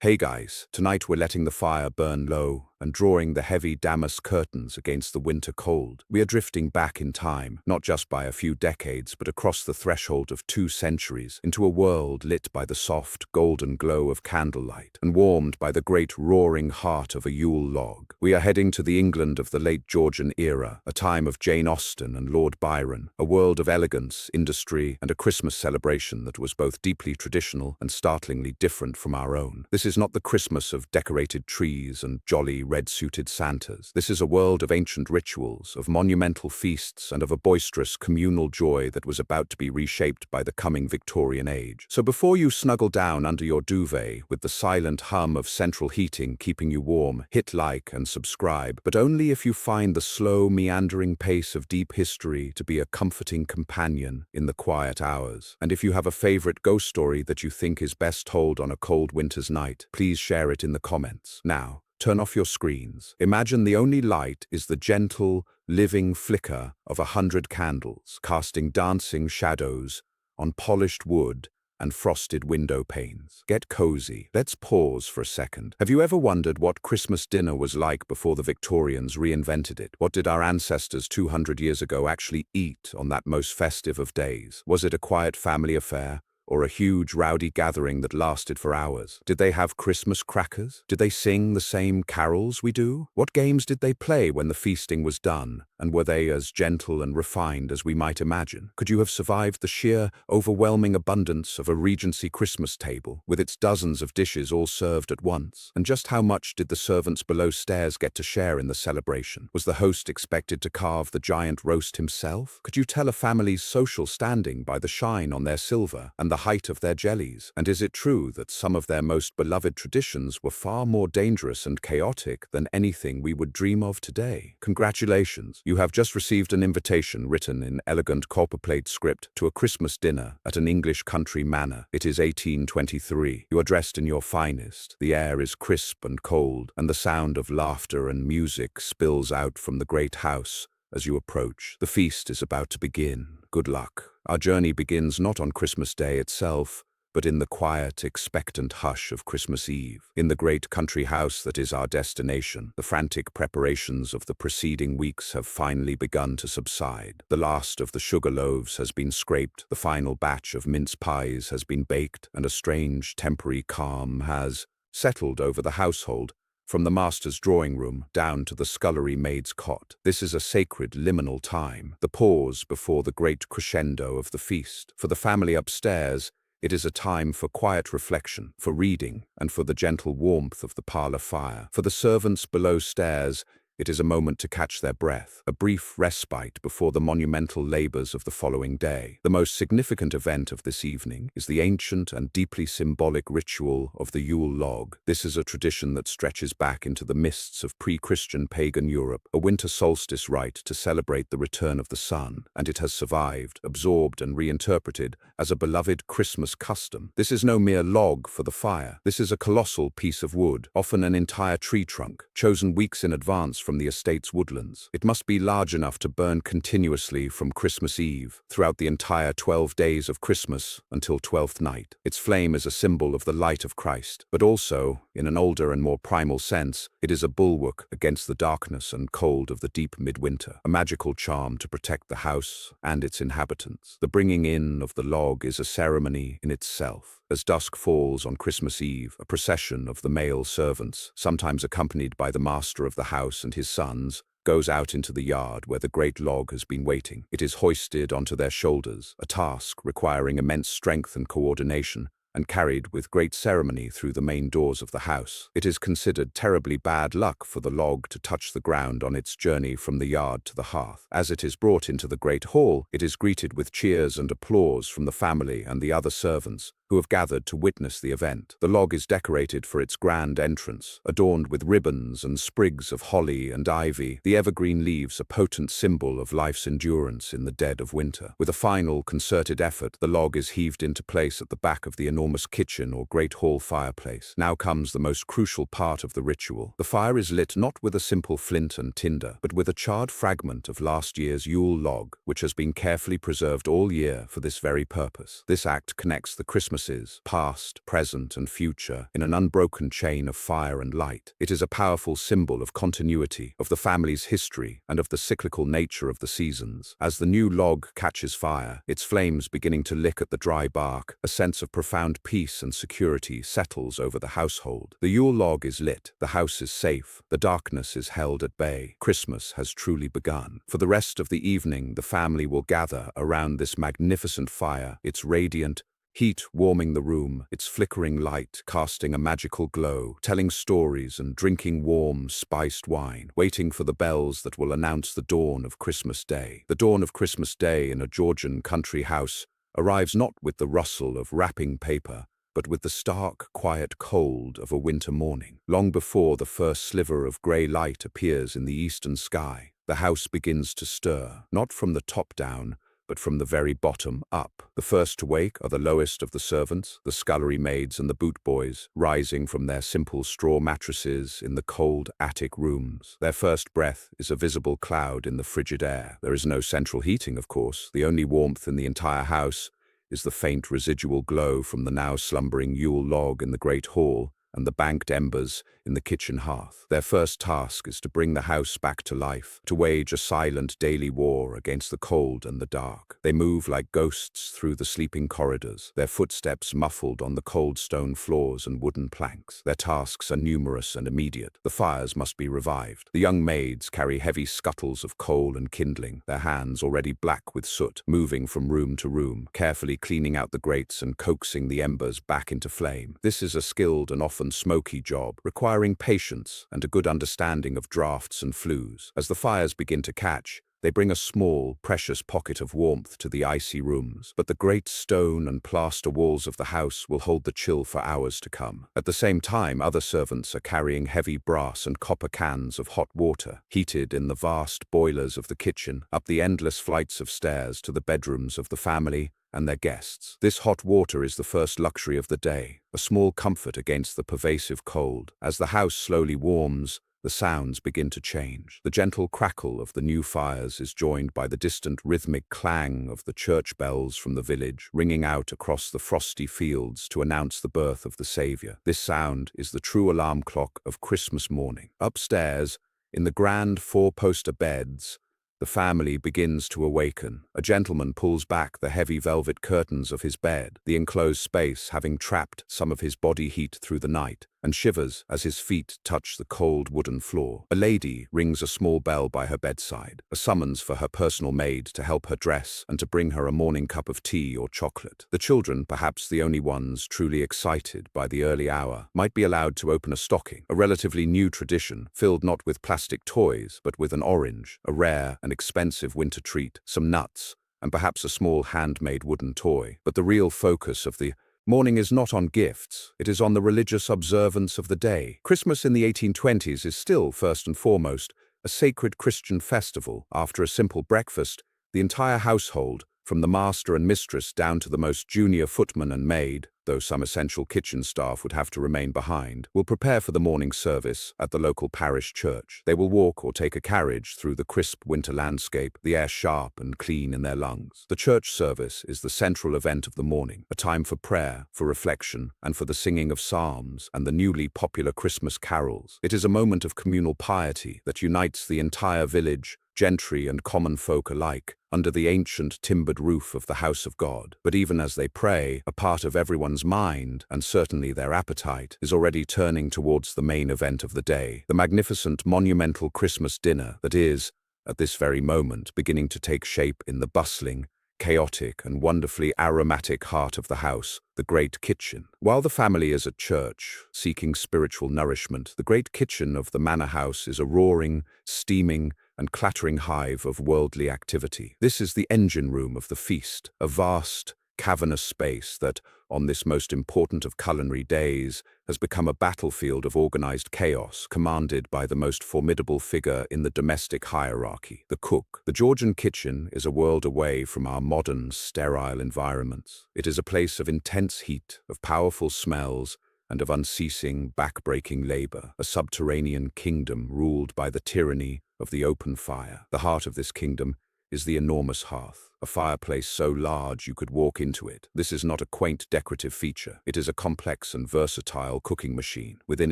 Hey guys, tonight we're letting the fire burn low and drawing the heavy damask curtains against the winter cold. We are drifting back in time, not just by a few decades, but across the threshold of 2 centuries, into a world lit by the soft, golden glow of candlelight and warmed by the great roaring heart of a Yule log. We are heading to the England of the late Georgian era, a time of Jane Austen and Lord Byron, a world of elegance, industry, and a Christmas celebration that was both deeply traditional and startlingly different from our own. This is not the Christmas of decorated trees and jolly red-suited Santas. This is a world of ancient rituals, of monumental feasts, and of a boisterous communal joy that was about to be reshaped by the coming Victorian age. So before you snuggle down under your duvet with the silent hum of central heating keeping you warm, hit like and subscribe, but only if you find the slow, meandering pace of deep history to be a comforting companion in the quiet hours. And if you have a favorite ghost story that you think is best told on a cold winter's night, please share it in the comments. Now, turn off your screens. Imagine the only light is the gentle, living flicker of 100 candles, casting dancing shadows on polished wood and frosted window panes. Get cozy. Let's pause for a second. Have you ever wondered what Christmas dinner was like before the Victorians reinvented it? What did our ancestors 200 years ago actually eat on that most festive of days? Was it a quiet family affair, or a huge, rowdy gathering that lasted for hours? Did they have Christmas crackers? Did they sing the same carols we do? What games did they play when the feasting was done? And were they as gentle and refined as we might imagine? Could you have survived the sheer, overwhelming abundance of a Regency Christmas table, with its dozens of dishes all served at once? And just how much did the servants below stairs get to share in the celebration? Was the host expected to carve the giant roast himself? Could you tell a family's social standing by the shine on their silver and the height of their jellies? And is it true that some of their most beloved traditions were far more dangerous and chaotic than anything we would dream of today? Congratulations, you have just received an invitation written in elegant copperplate script to a Christmas dinner at an English country manor. It is 1823. You are dressed in your finest. The air is crisp and cold, and the sound of laughter and music spills out from the great house as you approach. The feast is about to begin. Good luck. Our journey begins not on Christmas Day itself, but in the quiet, expectant hush of Christmas Eve. In the great country house that is our destination, the frantic preparations of the preceding weeks have finally begun to subside. The last of the sugar loaves has been scraped, the final batch of mince pies has been baked, and a strange, temporary calm has settled over the household, from the master's drawing room down to the scullery maid's cot. This is a sacred liminal time, the pause before the great crescendo of the feast. For the family upstairs, it is a time for quiet reflection, for reading, and for the gentle warmth of the parlor fire. For the servants below stairs, it is a moment to catch their breath, a brief respite before the monumental labors of the following day. The most significant event of this evening is the ancient and deeply symbolic ritual of the Yule log. This is a tradition that stretches back into the mists of pre-Christian pagan Europe, a winter solstice rite to celebrate the return of the sun, and it has survived, absorbed, and reinterpreted as a beloved Christmas custom. This is no mere log for the fire. This is a colossal piece of wood, often an entire tree trunk, chosen weeks in advance from the estate's woodlands. It must be large enough to burn continuously from Christmas Eve, throughout the entire 12 days of Christmas until 12th night. Its flame is a symbol of the light of Christ, but also, in an older and more primal sense, it is a bulwark against the darkness and cold of the deep midwinter, a magical charm to protect the house and its inhabitants. The bringing in of the log is a ceremony in itself. As dusk falls on Christmas Eve, a procession of the male servants, sometimes accompanied by the master of the house and his sons, goes out into the yard where the great log has been waiting. It is hoisted onto their shoulders, a task requiring immense strength and coordination, and carried with great ceremony through the main doors of the house. It is considered terribly bad luck for the log to touch the ground on its journey from the yard to the hearth. As it is brought into the great hall, it is greeted with cheers and applause from the family and the other servants, who have gathered to witness the event. The log is decorated for its grand entrance, adorned with ribbons and sprigs of holly and ivy. The evergreen leaves a potent symbol of life's endurance in the dead of winter. With a final, concerted effort, the log is heaved into place at the back of the enormous kitchen or great hall fireplace. Now comes the most crucial part of the ritual. The fire is lit not with a simple flint and tinder, but with a charred fragment of last year's Yule log, which has been carefully preserved all year for this very purpose. This act connects the Christmas Christmases, past, present, and future, in an unbroken chain of fire and light. It is a powerful symbol of continuity, of the family's history, and of the cyclical nature of the seasons. As the new log catches fire, its flames beginning to lick at the dry bark, a sense of profound peace and security settles over the household. The Yule log is lit, the house is safe, the darkness is held at bay. Christmas has truly begun. For the rest of the evening, the family will gather around this magnificent fire, its radiant heat warming the room, its flickering light casting a magical glow, telling stories and drinking warm, spiced wine, waiting for the bells that will announce the dawn of Christmas Day. The dawn of Christmas Day in a Georgian country house arrives not with the rustle of wrapping paper, but with the stark, quiet cold of a winter morning. Long before the first sliver of grey light appears in the eastern sky, the house begins to stir, not from the top down, but from the very bottom up. The first to wake are the lowest of the servants, the scullery maids and the boot boys, rising from their simple straw mattresses in the cold attic rooms. Their first breath is a visible cloud in the frigid air. There is no central heating, of course. The only warmth in the entire house is the faint residual glow from the now slumbering Yule log in the great hall and the banked embers in the kitchen hearth. Their first task is to bring the house back to life, to wage a silent daily war against the cold and the dark. They move like ghosts through the sleeping corridors, their footsteps muffled on the cold stone floors and wooden planks. Their tasks are numerous and immediate. The fires must be revived. The young maids carry heavy scuttles of coal and kindling, their hands already black with soot, moving from room to room, carefully cleaning out the grates and coaxing the embers back into flame. This is a skilled and often smoky job, requiring patience and a good understanding of drafts and flues. As the fires begin to catch, they bring a small, precious pocket of warmth to the icy rooms, but the great stone and plaster walls of the house will hold the chill for hours to come. At the same time, other servants are carrying heavy brass and copper cans of hot water, heated in the vast boilers of the kitchen, up the endless flights of stairs to the bedrooms of the family and their guests. This hot water is the first luxury of the day, a small comfort against the pervasive cold. As the house slowly warms, the sounds begin to change. The gentle crackle of the new fires is joined by the distant rhythmic clang of the church bells from the village, ringing out across the frosty fields to announce the birth of the Saviour. This sound is the true alarm clock of Christmas morning. Upstairs, in the grand four-poster beds, the family begins to awaken. A gentleman pulls back the heavy velvet curtains of his bed, the enclosed space having trapped some of his body heat through the night, and shivers as his feet touch the cold wooden floor. A lady rings a small bell by her bedside, a summons for her personal maid to help her dress and to bring her a morning cup of tea or chocolate. The children, perhaps the only ones truly excited by the early hour, might be allowed to open a stocking, a relatively new tradition, filled not with plastic toys, but with an orange, a rare and expensive winter treat, some nuts, and perhaps a small handmade wooden toy. But the real focus of the morning is not on gifts, it is on the religious observance of the day. Christmas in the 1820s is still, first and foremost, a sacred Christian festival. After a simple breakfast, the entire household, from the master and mistress down to the most junior footman and maid, though some essential kitchen staff would have to remain behind, will prepare for the morning service at the local parish church. They will walk or take a carriage through the crisp winter landscape, the air sharp and clean in their lungs. The church service is the central event of the morning, a time for prayer, for reflection, and for the singing of psalms and the newly popular Christmas carols. It is a moment of communal piety that unites the entire village, gentry and common folk alike, under the ancient timbered roof of the house of God. But even as they pray, a part of everyone's mind, and certainly their appetite, is already turning towards the main event of the day, the magnificent monumental Christmas dinner that is, at this very moment, beginning to take shape in the bustling, chaotic and wonderfully aromatic heart of the house, the great kitchen. While the family is at church, seeking spiritual nourishment, the great kitchen of the manor house is a roaring, steaming, and clattering hive of worldly activity. This is the engine room of the feast, a vast, cavernous space that, on this most important of culinary days, has become a battlefield of organized chaos, commanded by the most formidable figure in the domestic hierarchy, the cook. The Georgian kitchen is a world away from our modern, sterile environments. It is a place of intense heat, of powerful smells, and of unceasing, back-breaking labor, a subterranean kingdom ruled by the tyranny of the open fire. The heart of this kingdom is the enormous hearth, a fireplace so large you could walk into it. This is not a quaint decorative feature. It is a complex and versatile cooking machine. Within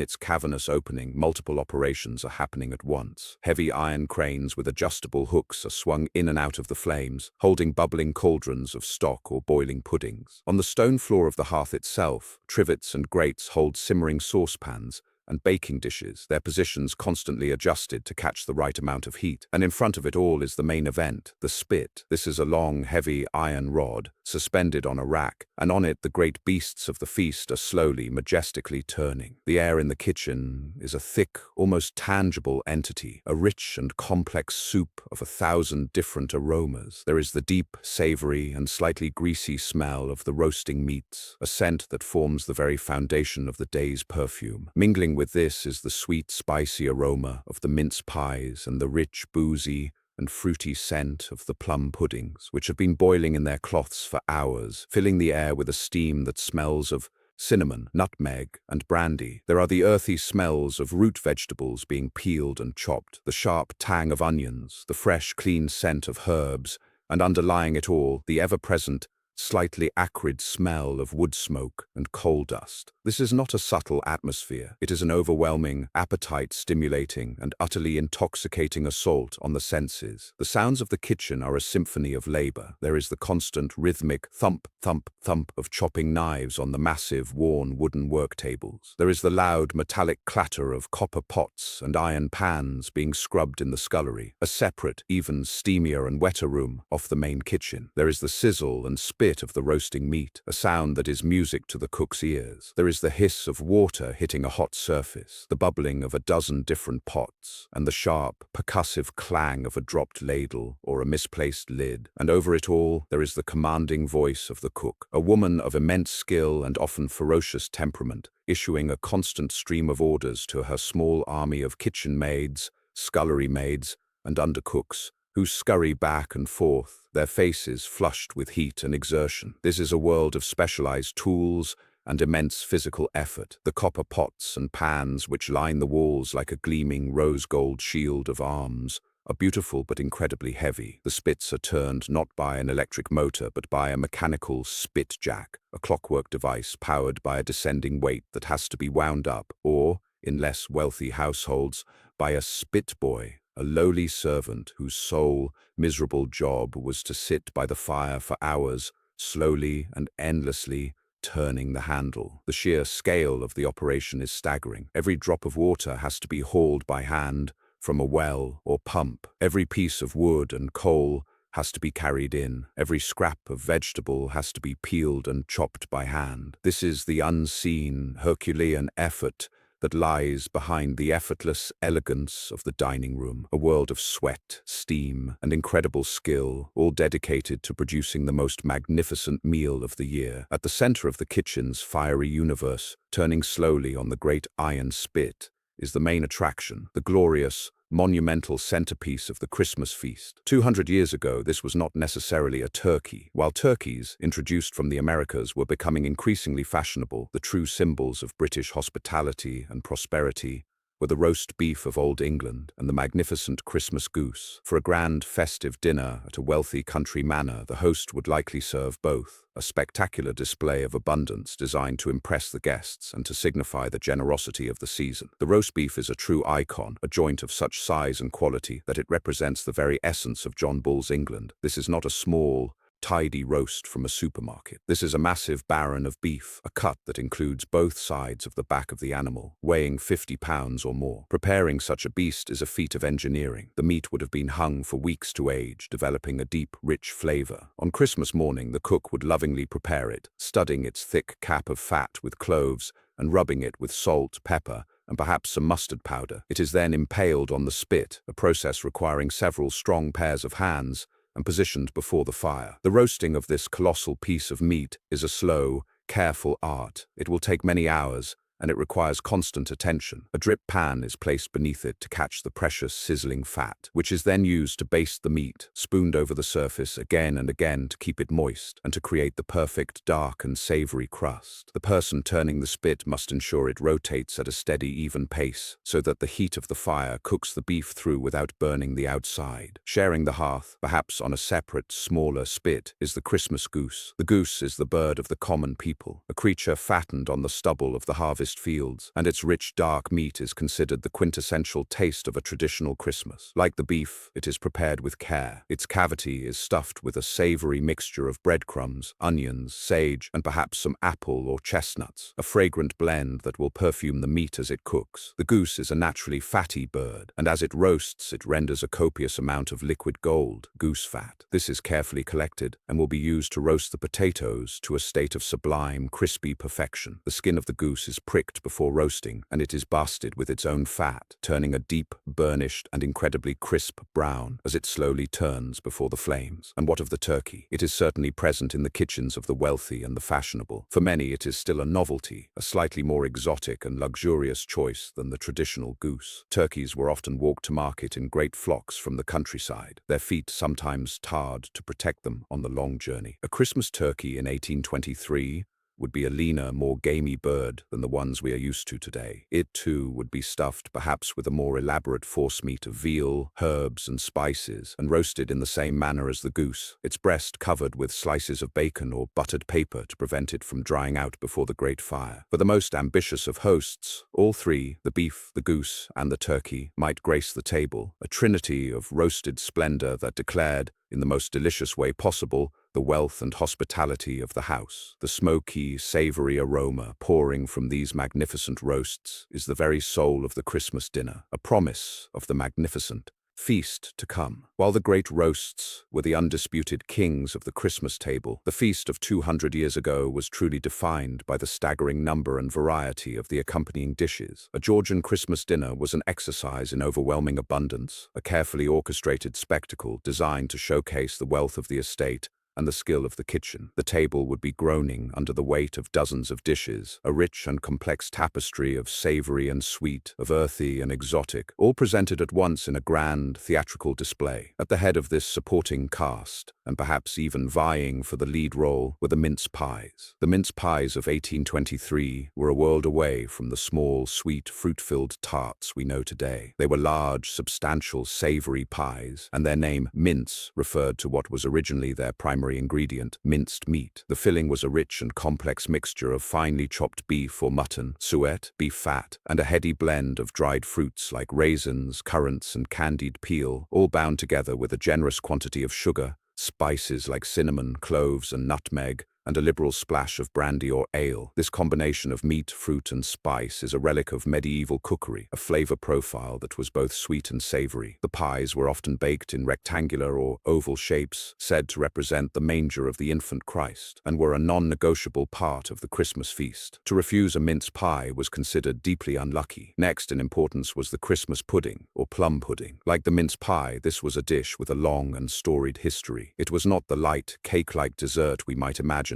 its cavernous opening, multiple operations are happening at once. Heavy iron cranes with adjustable hooks are swung in and out of the flames, holding bubbling cauldrons of stock or boiling puddings. On the stone floor of the hearth itself, trivets and grates hold simmering saucepans and baking dishes, their positions constantly adjusted to catch the right amount of heat. And in front of it all is the main event, the spit. This is a long, heavy iron rod, suspended on a rack, and on it the great beasts of the feast are slowly, majestically turning. The air in the kitchen is a thick, almost tangible entity, a rich and complex soup of 1,000 different aromas. There is the deep, savory, and slightly greasy smell of the roasting meats, a scent that forms the very foundation of the day's perfume. Mingling with this is the sweet, spicy aroma of the mince pies and the rich, boozy, and fruity scent of the plum puddings, which have been boiling in their cloths for hours, filling the air with a steam that smells of cinnamon, nutmeg, and brandy. There are the earthy smells of root vegetables being peeled and chopped, the sharp tang of onions, the fresh, clean scent of herbs, and underlying it all, the ever-present, slightly acrid smell of wood smoke and coal dust. This is not a subtle atmosphere. It is an overwhelming, appetite-stimulating, and utterly intoxicating assault on the senses. The sounds of the kitchen are a symphony of labor. There is the constant rhythmic thump, thump, thump of chopping knives on the massive, worn wooden work tables. There is the loud, metallic clatter of copper pots and iron pans being scrubbed in the scullery, a separate, even steamier and wetter room off the main kitchen. There is the sizzle and spit of the roasting meat, a sound that is music to the cook's ears. There is the hiss of water hitting a hot surface, the bubbling of a dozen different pots, and the sharp, percussive clang of a dropped ladle or a misplaced lid. And over it all, there is the commanding voice of the cook, a woman of immense skill and often ferocious temperament, issuing a constant stream of orders to her small army of kitchen maids, scullery maids, and undercooks, who scurry back and forth, their faces flushed with heat and exertion. This is a world of specialized tools and immense physical effort. The copper pots and pans which line the walls like a gleaming rose-gold shield of arms are beautiful but incredibly heavy. The spits are turned not by an electric motor but by a mechanical spit jack, a clockwork device powered by a descending weight that has to be wound up, or, in less wealthy households, by a spit boy, a lowly servant whose sole, miserable job was to sit by the fire for hours, slowly and endlessly turning the handle. The sheer scale of the operation is staggering. Every drop of water has to be hauled by hand from a well or pump. Every piece of wood and coal has to be carried in. Every scrap of vegetable has to be peeled and chopped by hand. This is the unseen, Herculean effort that lies behind the effortless elegance of the dining room, a world of sweat, steam, and incredible skill, all dedicated to producing the most magnificent meal of the year. At the center of the kitchen's fiery universe, turning slowly on the great iron spit, is the main attraction, the glorious, monumental centerpiece of the Christmas feast. 200 years ago, this was not necessarily a turkey. While turkeys, introduced from the Americas, were becoming increasingly fashionable, the true symbols of British hospitality and prosperity were the roast beef of Old England and the magnificent Christmas goose. For a grand festive dinner at a wealthy country manor, the host would likely serve both, a spectacular display of abundance designed to impress the guests and to signify the generosity of the season. The roast beef is a true icon, a joint of such size and quality that it represents the very essence of John Bull's England. This is not a small, tidy roast from a supermarket. This is a massive baron of beef, a cut that includes both sides of the back of the animal, weighing 50 pounds or more. Preparing such a beast is a feat of engineering. The meat would have been hung for weeks to age, developing a deep, rich flavor. On Christmas morning, the cook would lovingly prepare it, studding its thick cap of fat with cloves and rubbing it with salt, pepper, and perhaps some mustard powder. It is then impaled on the spit, a process requiring several strong pairs of hands, and positioned before the fire. The roasting of this colossal piece of meat is a slow, careful art. It will take many hours and it requires constant attention. A drip pan is placed beneath it to catch the precious sizzling fat, which is then used to baste the meat, spooned over the surface again and again to keep it moist and to create the perfect dark and savory crust. The person turning the spit must ensure it rotates at a steady, even pace so that the heat of the fire cooks the beef through without burning the outside. Sharing the hearth, perhaps on a separate, smaller spit, is the Christmas goose. The goose is the bird of the common people, a creature fattened on the stubble of the harvest fields, and its rich, dark meat is considered the quintessential taste of a traditional Christmas. Like the beef, it is prepared with care. Its cavity is stuffed with a savory mixture of breadcrumbs, onions, sage, and perhaps some apple or chestnuts, a fragrant blend that will perfume the meat as it cooks. The goose is a naturally fatty bird, and as it roasts, it renders a copious amount of liquid gold, goose fat. This is carefully collected and will be used to roast the potatoes to a state of sublime, crispy perfection. The skin of the goose is pricked before roasting, and it is basted with its own fat, turning a deep, burnished, and incredibly crisp brown as it slowly turns before the flames. And what of the turkey? It is certainly present in the kitchens of the wealthy and the fashionable. For many, it is still a novelty, a slightly more exotic and luxurious choice than the traditional goose. Turkeys were often walked to market in great flocks from the countryside, their feet sometimes tarred to protect them on the long journey. A Christmas turkey in 1823 would be a leaner, more gamey bird than the ones we are used to today. It, too, would be stuffed perhaps with a more elaborate forcemeat of veal, herbs, and spices, and roasted in the same manner as the goose, its breast covered with slices of bacon or buttered paper to prevent it from drying out before the great fire. For the most ambitious of hosts, all three, the beef, the goose, and the turkey, might grace the table, a trinity of roasted splendor that declared, in the most delicious way possible, the wealth and hospitality of the house. The smoky, savory aroma pouring from these magnificent roasts is the very soul of the Christmas dinner, a promise of the magnificent feast to come. While the great roasts were the undisputed kings of the Christmas table, the feast of 200 years ago was truly defined by the staggering number and variety of the accompanying dishes. A Georgian Christmas dinner was an exercise in overwhelming abundance, a carefully orchestrated spectacle designed to showcase the wealth of the estate and the skill of the kitchen. The table would be groaning under the weight of dozens of dishes, a rich and complex tapestry of savory and sweet, of earthy and exotic, all presented at once in a grand theatrical display. At the head of this supporting cast, and perhaps even vying for the lead role, were the mince pies. The mince pies of 1823 were a world away from the small, sweet, fruit-filled tarts we know today. They were large, substantial, savory pies, and their name, mince, referred to what was originally their primary ingredient, minced meat. The filling was a rich and complex mixture of finely chopped beef or mutton, suet, beef fat, and a heady blend of dried fruits like raisins, currants, and candied peel, all bound together with a generous quantity of sugar, spices like cinnamon, cloves, and nutmeg, and a liberal splash of brandy or ale. This combination of meat, fruit, and spice is a relic of medieval cookery, a flavor profile that was both sweet and savory. The pies were often baked in rectangular or oval shapes, said to represent the manger of the infant Christ, and were a non-negotiable part of the Christmas feast. To refuse a mince pie was considered deeply unlucky. Next in importance was the Christmas pudding, or plum pudding. Like the mince pie, this was a dish with a long and storied history. It was not the light, cake-like dessert we might imagine,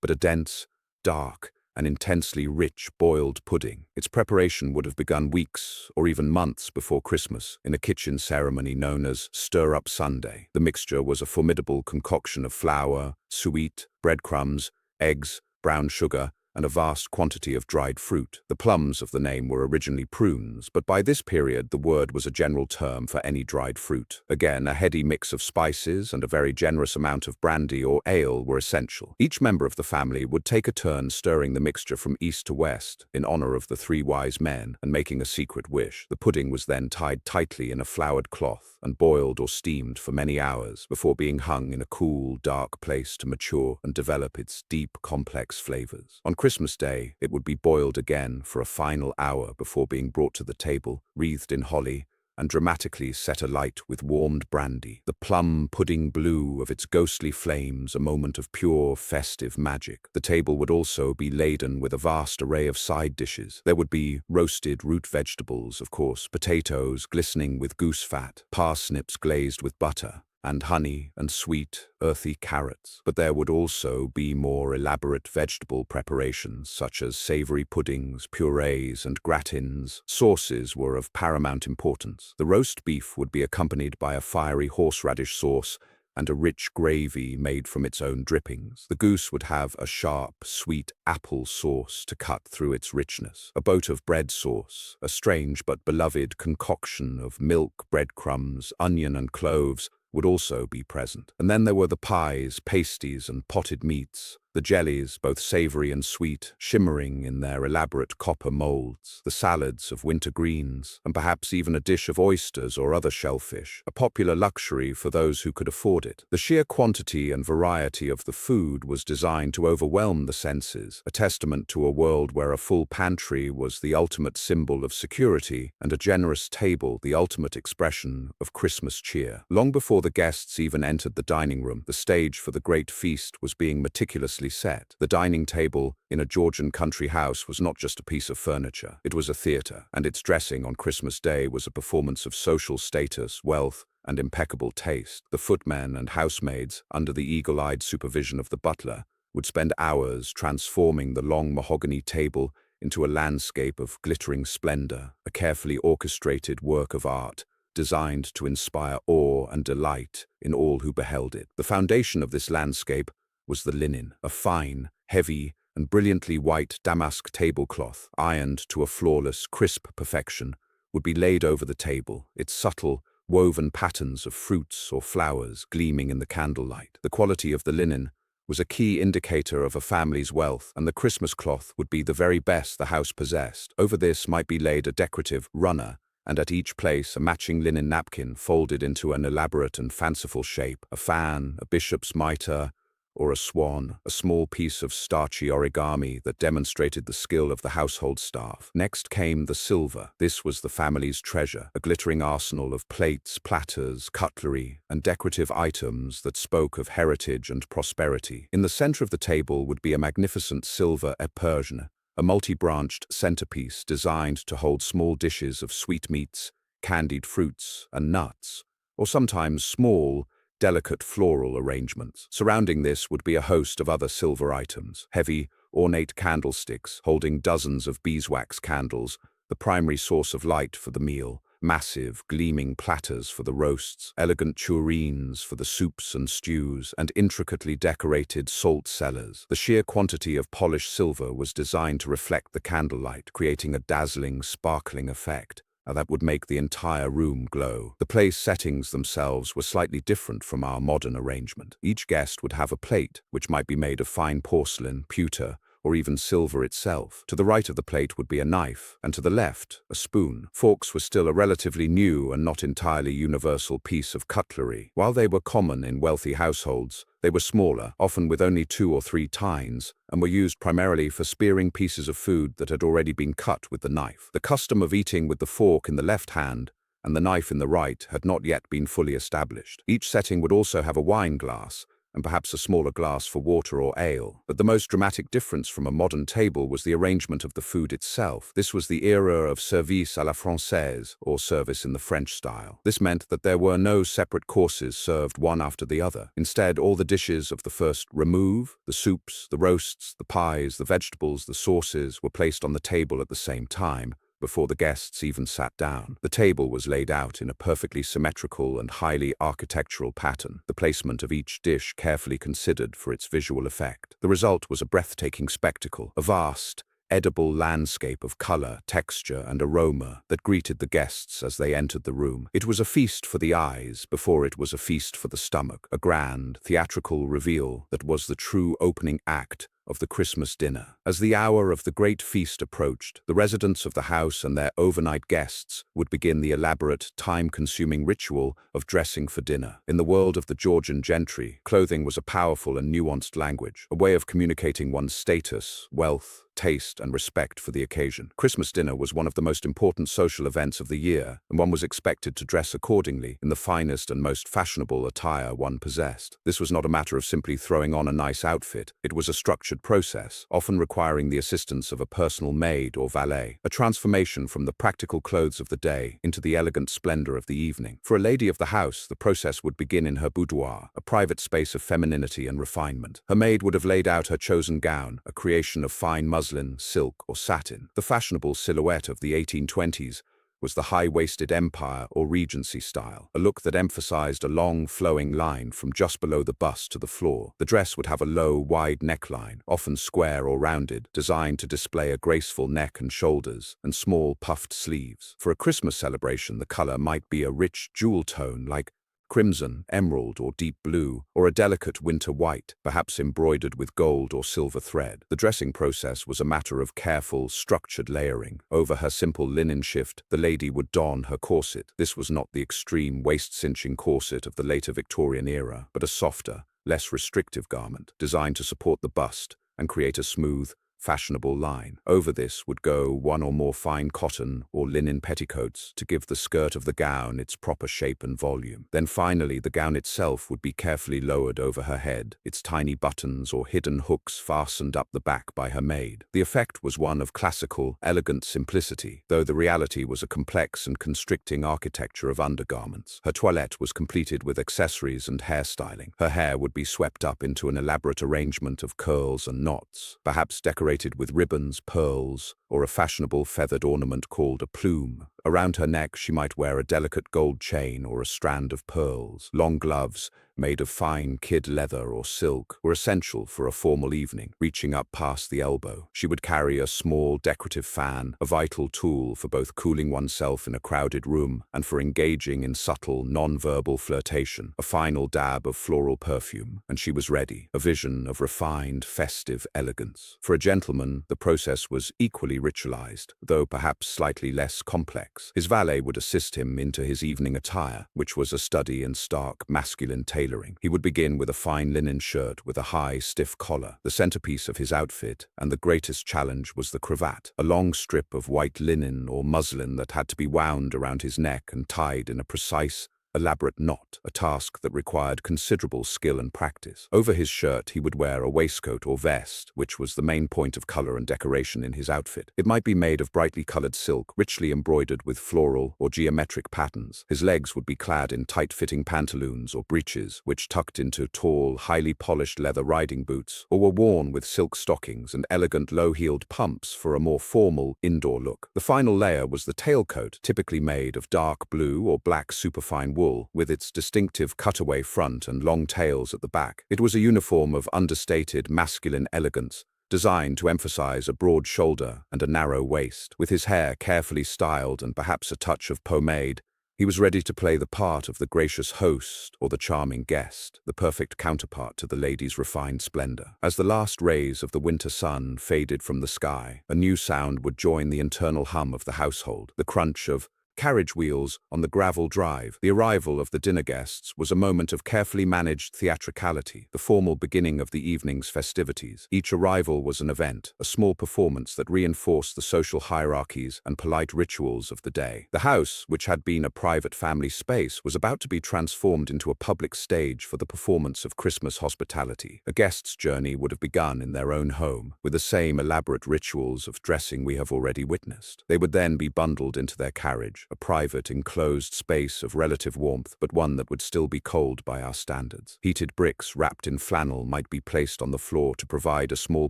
but a dense, dark, and intensely rich boiled pudding. Its preparation would have begun weeks or even months before Christmas in a kitchen ceremony known as Stir-Up Sunday. The mixture was a formidable concoction of flour, suet, breadcrumbs, eggs, brown sugar, and a vast quantity of dried fruit. The plums of the name were originally prunes, but by this period the word was a general term for any dried fruit. Again, a heady mix of spices and a very generous amount of brandy or ale were essential. Each member of the family would take a turn stirring the mixture from east to west in honor of the three wise men and making a secret wish. The pudding was then tied tightly in a flowered cloth and boiled or steamed for many hours before being hung in a cool, dark place to mature and develop its deep, complex flavors. On Christmas Day, it would be boiled again for a final hour before being brought to the table, wreathed in holly, and dramatically set alight with warmed brandy. The plum pudding blew of its ghostly flames a moment of pure, festive magic. The table would also be laden with a vast array of side dishes. There would be roasted root vegetables, of course, potatoes glistening with goose fat, parsnips glazed with butter, and honey and sweet, earthy carrots. But there would also be more elaborate vegetable preparations, such as savory puddings, purees, and gratins. Sauces were of paramount importance. The roast beef would be accompanied by a fiery horseradish sauce and a rich gravy made from its own drippings. The goose would have a sharp, sweet apple sauce to cut through its richness. A boat of bread sauce, a strange but beloved concoction of milk, breadcrumbs, onion, and cloves, would also be present. And then there were the pies, pasties, and potted meats. The jellies, both savory and sweet, shimmering in their elaborate copper molds, the salads of winter greens, and perhaps even a dish of oysters or other shellfish, a popular luxury for those who could afford it. The sheer quantity and variety of the food was designed to overwhelm the senses, a testament to a world where a full pantry was the ultimate symbol of security and a generous table the ultimate expression of Christmas cheer. Long before the guests even entered the dining room, the stage for the great feast was being meticulously set. The dining table in a Georgian country house was not just a piece of furniture. It was a theater, and its dressing on Christmas Day was a performance of social status, wealth, and impeccable taste. The footmen and housemaids, under the eagle-eyed supervision of the butler, would spend hours transforming the long mahogany table into a landscape of glittering splendor, a carefully orchestrated work of art designed to inspire awe and delight in all who beheld it. The foundation of this landscape was the linen, a fine, heavy, and brilliantly white damask tablecloth, ironed to a flawless, crisp perfection, would be laid over the table, its subtle, woven patterns of fruits or flowers gleaming in the candlelight. The quality of the linen was a key indicator of a family's wealth, and the Christmas cloth would be the very best the house possessed. Over this might be laid a decorative runner, and at each place a matching linen napkin folded into an elaborate and fanciful shape, a fan, a bishop's mitre, or a swan, a small piece of starchy origami that demonstrated the skill of the household staff. Next came the silver. This was the family's treasure, a glittering arsenal of plates, platters, cutlery, and decorative items that spoke of heritage and prosperity. In the center of the table would be a magnificent silver épergne, a multi-branched centerpiece designed to hold small dishes of sweetmeats, candied fruits, and nuts, or sometimes small, delicate floral arrangements. Surrounding this would be a host of other silver items, heavy, ornate candlesticks holding dozens of beeswax candles, the primary source of light for the meal, massive, gleaming platters for the roasts, elegant tureens for the soups and stews, and intricately decorated salt cellars. The sheer quantity of polished silver was designed to reflect the candlelight, creating a dazzling, sparkling effect that would make the entire room glow. The place settings themselves were slightly different from our modern arrangement. Each guest would have a plate, which might be made of fine porcelain, pewter, or even silver itself. To the right of the plate would be a knife, and to the left, a spoon. Forks were still a relatively new and not entirely universal piece of cutlery. While they were common in wealthy households, they were smaller, often with only 2 or 3 tines, and were used primarily for spearing pieces of food that had already been cut with the knife. The custom of eating with the fork in the left hand and the knife in the right had not yet been fully established. Each setting would also have a wine glass, and perhaps a smaller glass for water or ale. But the most dramatic difference from a modern table was the arrangement of the food itself. This was the era of service à la française, or service in the French style. This meant that there were no separate courses served one after the other. Instead, all the dishes of the first remove, the soups, the roasts, the pies, the vegetables, the sauces, were placed on the table at the same time, before the guests even sat down. The table was laid out in a perfectly symmetrical and highly architectural pattern, the placement of each dish carefully considered for its visual effect. The result was a breathtaking spectacle, a vast, edible landscape of color, texture, and aroma that greeted the guests as they entered the room. It was a feast for the eyes before it was a feast for the stomach, a grand, theatrical reveal that was the true opening act of the Christmas dinner. As the hour of the great feast approached, the residents of the house and their overnight guests would begin the elaborate, time-consuming ritual of dressing for dinner. In the world of the Georgian gentry, clothing was a powerful and nuanced language, a way of communicating one's status, wealth, taste, and respect for the occasion. Christmas dinner was one of the most important social events of the year, and one was expected to dress accordingly in the finest and most fashionable attire one possessed. This was not a matter of simply throwing on a nice outfit. It was a structured structured process, often requiring the assistance of a personal maid or valet, a transformation from the practical clothes of the day into the elegant splendor of the evening. For a lady of the house, the process would begin in her boudoir, a private space of femininity and refinement. Her maid would have laid out her chosen gown, a creation of fine muslin, silk, or satin. The fashionable silhouette of the 1820s was the high-waisted Empire or Regency style, a look that emphasized a long, flowing line from just below the bust to the floor. The dress would have a low, wide neckline, often square or rounded, designed to display a graceful neck and shoulders, and small, puffed sleeves. For a Christmas celebration, the color might be a rich jewel tone like crimson, emerald, or deep blue, or a delicate winter white, perhaps embroidered with gold or silver thread. The dressing process was a matter of careful, structured layering. Over her simple linen shift, the lady would don her corset. This was not the extreme waist-cinching corset of the later Victorian era, but a softer, less restrictive garment, designed to support the bust and create a smooth, fashionable line. Over this would go one or more fine cotton or linen petticoats to give the skirt of the gown its proper shape and volume. Then finally, the gown itself would be carefully lowered over her head, its tiny buttons or hidden hooks fastened up the back by her maid. The effect was one of classical, elegant simplicity, though the reality was a complex and constricting architecture of undergarments. Her toilette was completed with accessories and hairstyling. Her hair would be swept up into an elaborate arrangement of curls and knots, perhaps decorated with ribbons, pearls, or a fashionable feathered ornament called a plume. Around her neck she might wear a delicate gold chain or a strand of pearls. Long gloves, made of fine kid leather or silk, were essential for a formal evening, reaching up past the elbow. She would carry a small decorative fan, a vital tool for both cooling oneself in a crowded room and for engaging in subtle, non-verbal flirtation, a final dab of floral perfume, and she was ready, a vision of refined, festive elegance. For a gentleman, the process was equally ritualized, though perhaps slightly less complex. His valet would assist him into his evening attire, which was a study in stark, masculine tailoring. He would begin with a fine linen shirt with a high, stiff collar, the centerpiece of his outfit, and the greatest challenge was the cravat, a long strip of white linen or muslin that had to be wound around his neck and tied in a precise, elaborate knot, a task that required considerable skill and practice. Over his shirt he would wear a waistcoat or vest, which was the main point of color and decoration in his outfit. It might be made of brightly colored silk, richly embroidered with floral or geometric patterns. His legs would be clad in tight-fitting pantaloons or breeches, which tucked into tall, highly polished leather riding boots, or were worn with silk stockings and elegant low-heeled pumps for a more formal, indoor look. The final layer was the tailcoat, typically made of dark blue or black superfine wool, with its distinctive cutaway front and long tails at the back. It was a uniform of understated masculine elegance, designed to emphasize a broad shoulder and a narrow waist. With his hair carefully styled and perhaps a touch of pomade, he was ready to play the part of the gracious host or the charming guest, the perfect counterpart to the lady's refined splendor. As the last rays of the winter sun faded from the sky, a new sound would join the internal hum of the household, the crunch of carriage wheels on the gravel drive. The arrival of the dinner guests was a moment of carefully managed theatricality, the formal beginning of the evening's festivities. Each arrival was an event, a small performance that reinforced the social hierarchies and polite rituals of the day. The house, which had been a private family space, was about to be transformed into a public stage for the performance of Christmas hospitality. A guest's journey would have begun in their own home, with the same elaborate rituals of dressing we have already witnessed. They would then be bundled into their carriage, a private, enclosed space of relative warmth, but one that would still be cold by our standards. Heated bricks wrapped in flannel might be placed on the floor to provide a small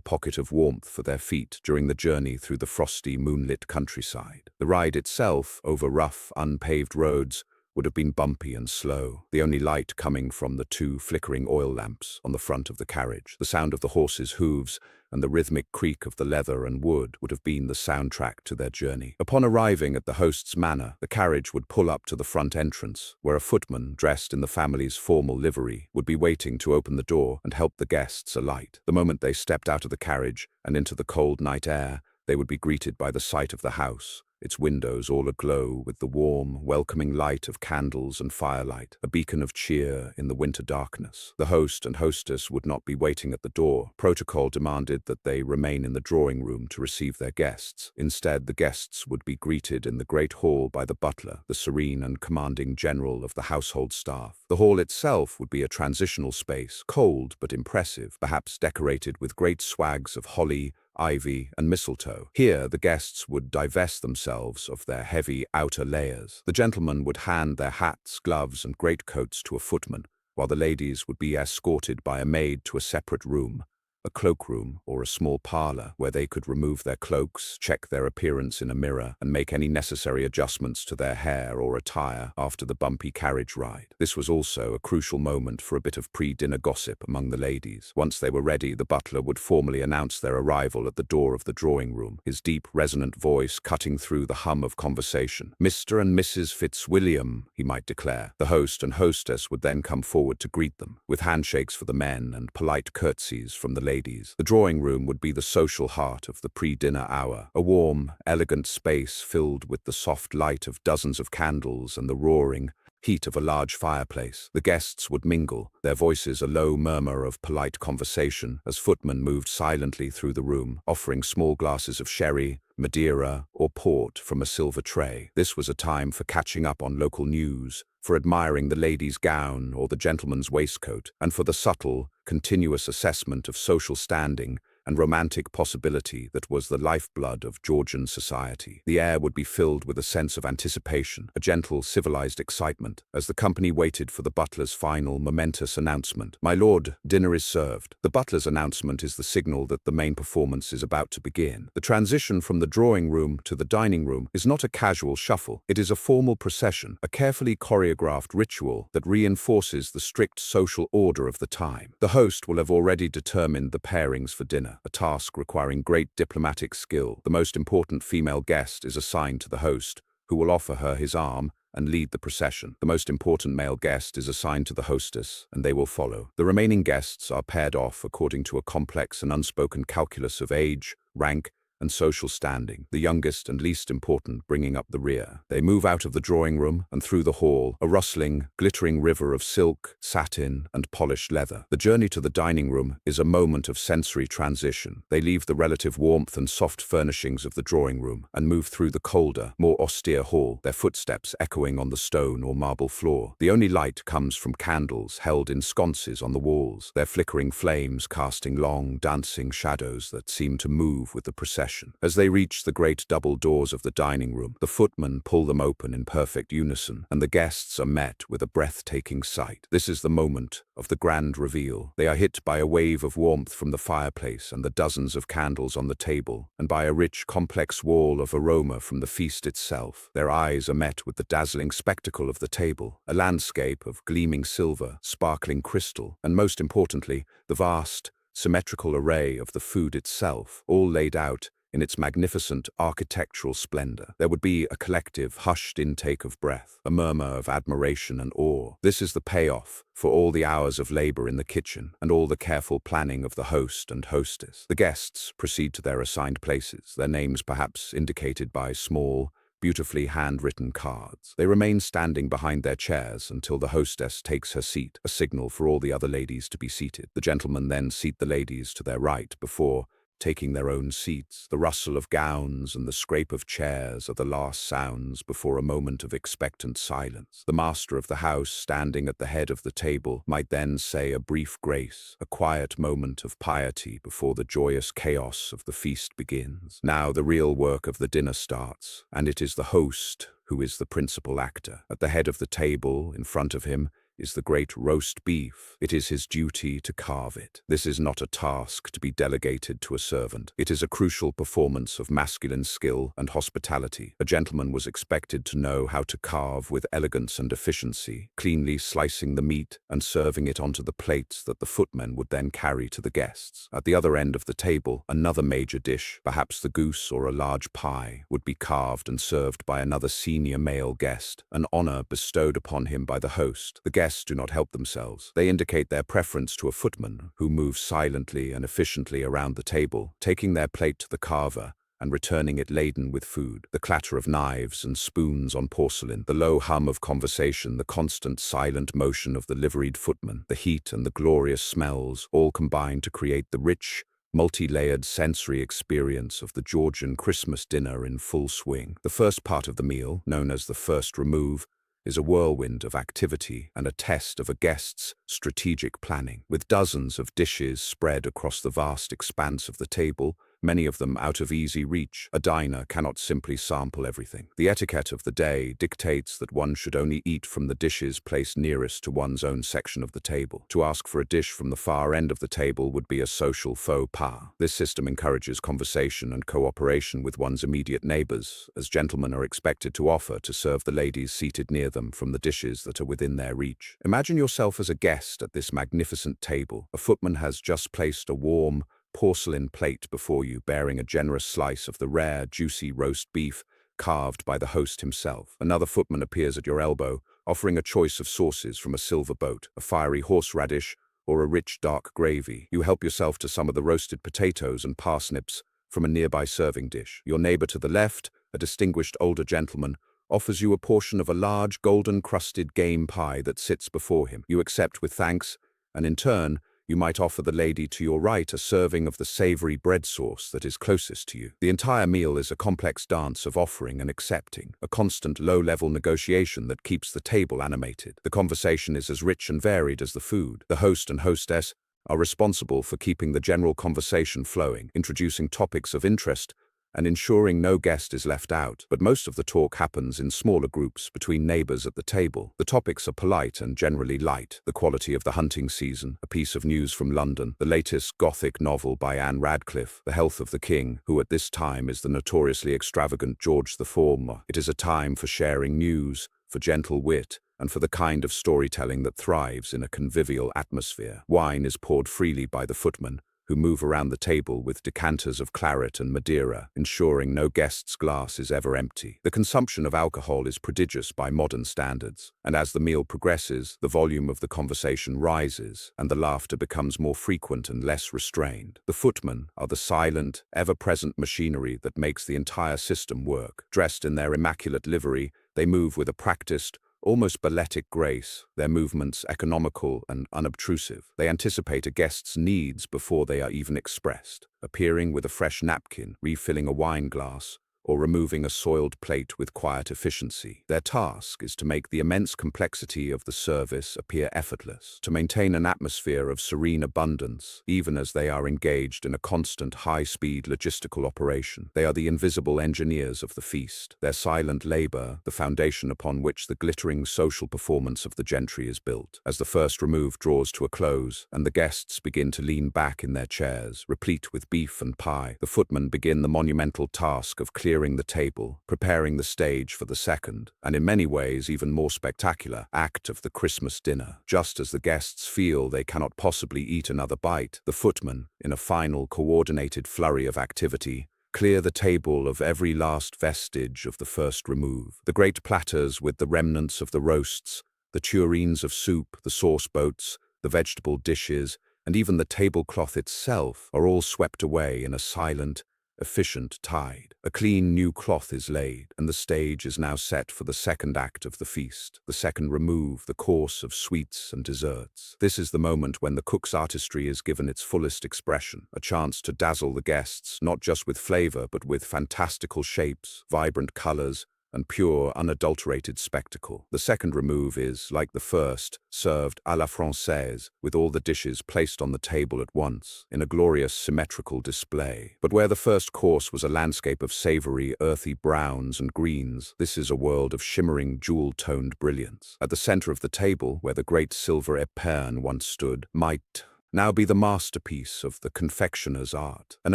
pocket of warmth for their feet during the journey through the frosty, moonlit countryside. The ride itself, over rough, unpaved roads, would have been bumpy and slow, the only light coming from the two flickering oil lamps on the front of the carriage. The sound of the horses' hooves and the rhythmic creak of the leather and wood would have been the soundtrack to their journey. Upon arriving at the host's manor, the carriage would pull up to the front entrance, where a footman, dressed in the family's formal livery, would be waiting to open the door and help the guests alight. The moment they stepped out of the carriage and into the cold night air, they would be greeted by the sight of the house, its windows all aglow with the warm, welcoming light of candles and firelight, a beacon of cheer in the winter darkness. The host and hostess would not be waiting at the door. Protocol demanded that they remain in the drawing room to receive their guests. Instead, the guests would be greeted in the great hall by the butler, the serene and commanding general of the household staff. The hall itself would be a transitional space, cold but impressive, perhaps decorated with great swags of holly, ivy, and mistletoe. Here, the guests would divest themselves of their heavy outer layers. The gentlemen would hand their hats, gloves, and greatcoats to a footman, while the ladies would be escorted by a maid to a separate room, a cloakroom or a small parlor where they could remove their cloaks, check their appearance in a mirror, and make any necessary adjustments to their hair or attire after the bumpy carriage ride. This was also a crucial moment for a bit of pre-dinner gossip among the ladies. Once they were ready, the butler would formally announce their arrival at the door of the drawing room, his deep, resonant voice cutting through the hum of conversation. "Mr. and Mrs. Fitzwilliam," he might declare. The host and hostess would then come forward to greet them, with handshakes for the men and polite curtsies from the ladies. The drawing room would be the social heart of the pre-dinner hour, a warm, elegant space filled with the soft light of dozens of candles and the roaring heat of a large fireplace. The guests would mingle, their voices a low murmur of polite conversation as footmen moved silently through the room, offering small glasses of sherry, Madeira, or port from a silver tray. This was a time for catching up on local news, for admiring the lady's gown or the gentleman's waistcoat, and for the subtle, continuous assessment of social standing and romantic possibility that was the lifeblood of Georgian society. The air would be filled with a sense of anticipation, a gentle, civilized excitement, as the company waited for the butler's final, momentous announcement. "My lord, dinner is served." The butler's announcement is the signal that the main performance is about to begin. The transition from the drawing room to the dining room is not a casual shuffle. It is a formal procession, a carefully choreographed ritual that reinforces the strict social order of the time. The host will have already determined the pairings for dinner, a task requiring great diplomatic skill. The most important female guest is assigned to the host, who will offer her his arm and lead the procession. The most important male guest is assigned to the hostess, and they will follow. The remaining guests are paired off according to a complex and unspoken calculus of age, rank, and social standing, the youngest and least important bringing up the rear. They move out of the drawing room and through the hall, a rustling, glittering river of silk, satin, and polished leather. The journey to the dining room is a moment of sensory transition. They leave the relative warmth and soft furnishings of the drawing room and move through the colder, more austere hall, their footsteps echoing on the stone or marble floor. The only light comes from candles held in sconces on the walls, their flickering flames casting long, dancing shadows that seem to move with the procession. As they reach the great double doors of the dining room, the footmen pull them open in perfect unison, and the guests are met with a breathtaking sight. This is the moment of the grand reveal. They are hit by a wave of warmth from the fireplace and the dozens of candles on the table, and by a rich, complex wall of aroma from the feast itself. Their eyes are met with the dazzling spectacle of the table, a landscape of gleaming silver, sparkling crystal, and most importantly, the vast, symmetrical array of the food itself, all laid out in its magnificent architectural splendor. There would be a collective, hushed intake of breath, a murmur of admiration and awe. This is the payoff for all the hours of labor in the kitchen and all the careful planning of the host and hostess. The guests proceed to their assigned places, their names perhaps indicated by small, beautifully handwritten cards. They remain standing behind their chairs until the hostess takes her seat, a signal for all the other ladies to be seated. The gentlemen then seat the ladies to their right before taking their own seats. The rustle of gowns and the scrape of chairs are the last sounds before a moment of expectant silence. The master of the house, standing at the head of the table, might then say a brief grace, a quiet moment of piety before the joyous chaos of the feast begins. Now the real work of the dinner starts, and it is the host who is the principal actor. At the head of the table, in front of him, is the great roast beef. It is his duty to carve it. This is not a task to be delegated to a servant. It is a crucial performance of masculine skill and hospitality. A gentleman was expected to know how to carve with elegance and efficiency, cleanly slicing the meat and serving it onto the plates that the footmen would then carry to the guests. At the other end of the table, another major dish, perhaps the goose or a large pie, would be carved and served by another senior male guest, an honor bestowed upon him by the host. The guests do not help themselves. They indicate their preference to a footman who moves silently and efficiently around the table, taking their plate to the carver and returning it laden with food. The clatter of knives and spoons on porcelain, the low hum of conversation, the constant silent motion of the liveried footman, the heat and the glorious smells, all combine to create the rich, multi-layered sensory experience of the Georgian Christmas dinner in full swing. The first part of the meal, known as the first remove, is a whirlwind of activity and a test of a guest's strategic planning. With dozens of dishes spread across the vast expanse of the table, many of them out of easy reach, a diner cannot simply sample everything. The etiquette of the day dictates that one should only eat from the dishes placed nearest to one's own section of the table. To ask for a dish from the far end of the table would be a social faux pas. This system encourages conversation and cooperation with one's immediate neighbors, as gentlemen are expected to offer to serve the ladies seated near them from the dishes that are within their reach. Imagine yourself as a guest at this magnificent table. A footman has just placed a warm, porcelain plate before you, bearing a generous slice of the rare, juicy roast beef carved by the host himself. Another footman appears at your elbow, offering a choice of sauces from a silver boat, a fiery horseradish, or a rich dark gravy. You help yourself to some of the roasted potatoes and parsnips from a nearby serving dish. Your neighbor to the left, a distinguished older gentleman, offers you a portion of a large golden-crusted game pie that sits before him. You accept with thanks, and in turn, you might offer the lady to your right a serving of the savory bread sauce that is closest to you. The entire meal is a complex dance of offering and accepting, a constant low-level negotiation that keeps the table animated. The conversation is as rich and varied as the food. The host and hostess are responsible for keeping the general conversation flowing, introducing topics of interest and ensuring no guest is left out. But most of the talk happens in smaller groups between neighbors at the table. The topics are polite and generally light. The quality of the hunting season, a piece of news from London, the latest Gothic novel by Anne Radcliffe, the health of the king, who at this time is the notoriously extravagant George IV. It is a time for sharing news, for gentle wit, and for the kind of storytelling that thrives in a convivial atmosphere. Wine is poured freely by the footmen, who move around the table with decanters of claret and Madeira, ensuring no guest's glass is ever empty. The consumption of alcohol is prodigious by modern standards, and as the meal progresses, the volume of the conversation rises, and the laughter becomes more frequent and less restrained. The footmen are the silent, ever-present machinery that makes the entire system work. Dressed in their immaculate livery, they move with a practiced, almost balletic grace, their movements economical and unobtrusive. They anticipate a guest's needs before they are even expressed, appearing with a fresh napkin, refilling a wine glass, or removing a soiled plate with quiet efficiency. Their task is to make the immense complexity of the service appear effortless, to maintain an atmosphere of serene abundance, even as they are engaged in a constant high-speed logistical operation. They are the invisible engineers of the feast, their silent labor, the foundation upon which the glittering social performance of the gentry is built. As the first remove draws to a close, and the guests begin to lean back in their chairs, replete with beef and pie, the footmen begin the monumental task of clearing the table, preparing the stage for the second, and in many ways even more spectacular, act of the Christmas dinner. Just as the guests feel they cannot possibly eat another bite, the footmen, in a final coordinated flurry of activity, clear the table of every last vestige of the first remove. The great platters with the remnants of the roasts, the tureens of soup, the sauce boats, the vegetable dishes, and even the tablecloth itself are all swept away in a silent, efficient tide. A clean new cloth is laid, and the stage is now set for the second act of the feast, the second remove, the course of sweets and desserts. This is the moment when the cook's artistry is given its fullest expression, a chance to dazzle the guests, not just with flavor, but with fantastical shapes, vibrant colors, and pure, unadulterated spectacle. The second remove is, like the first, served à la française, with all the dishes placed on the table at once, in a glorious symmetrical display. But where the first course was a landscape of savory, earthy browns and greens, this is a world of shimmering, jewel-toned brilliance. At the center of the table, where the great silver epergne once stood, might now be the masterpiece of the confectioner's art, an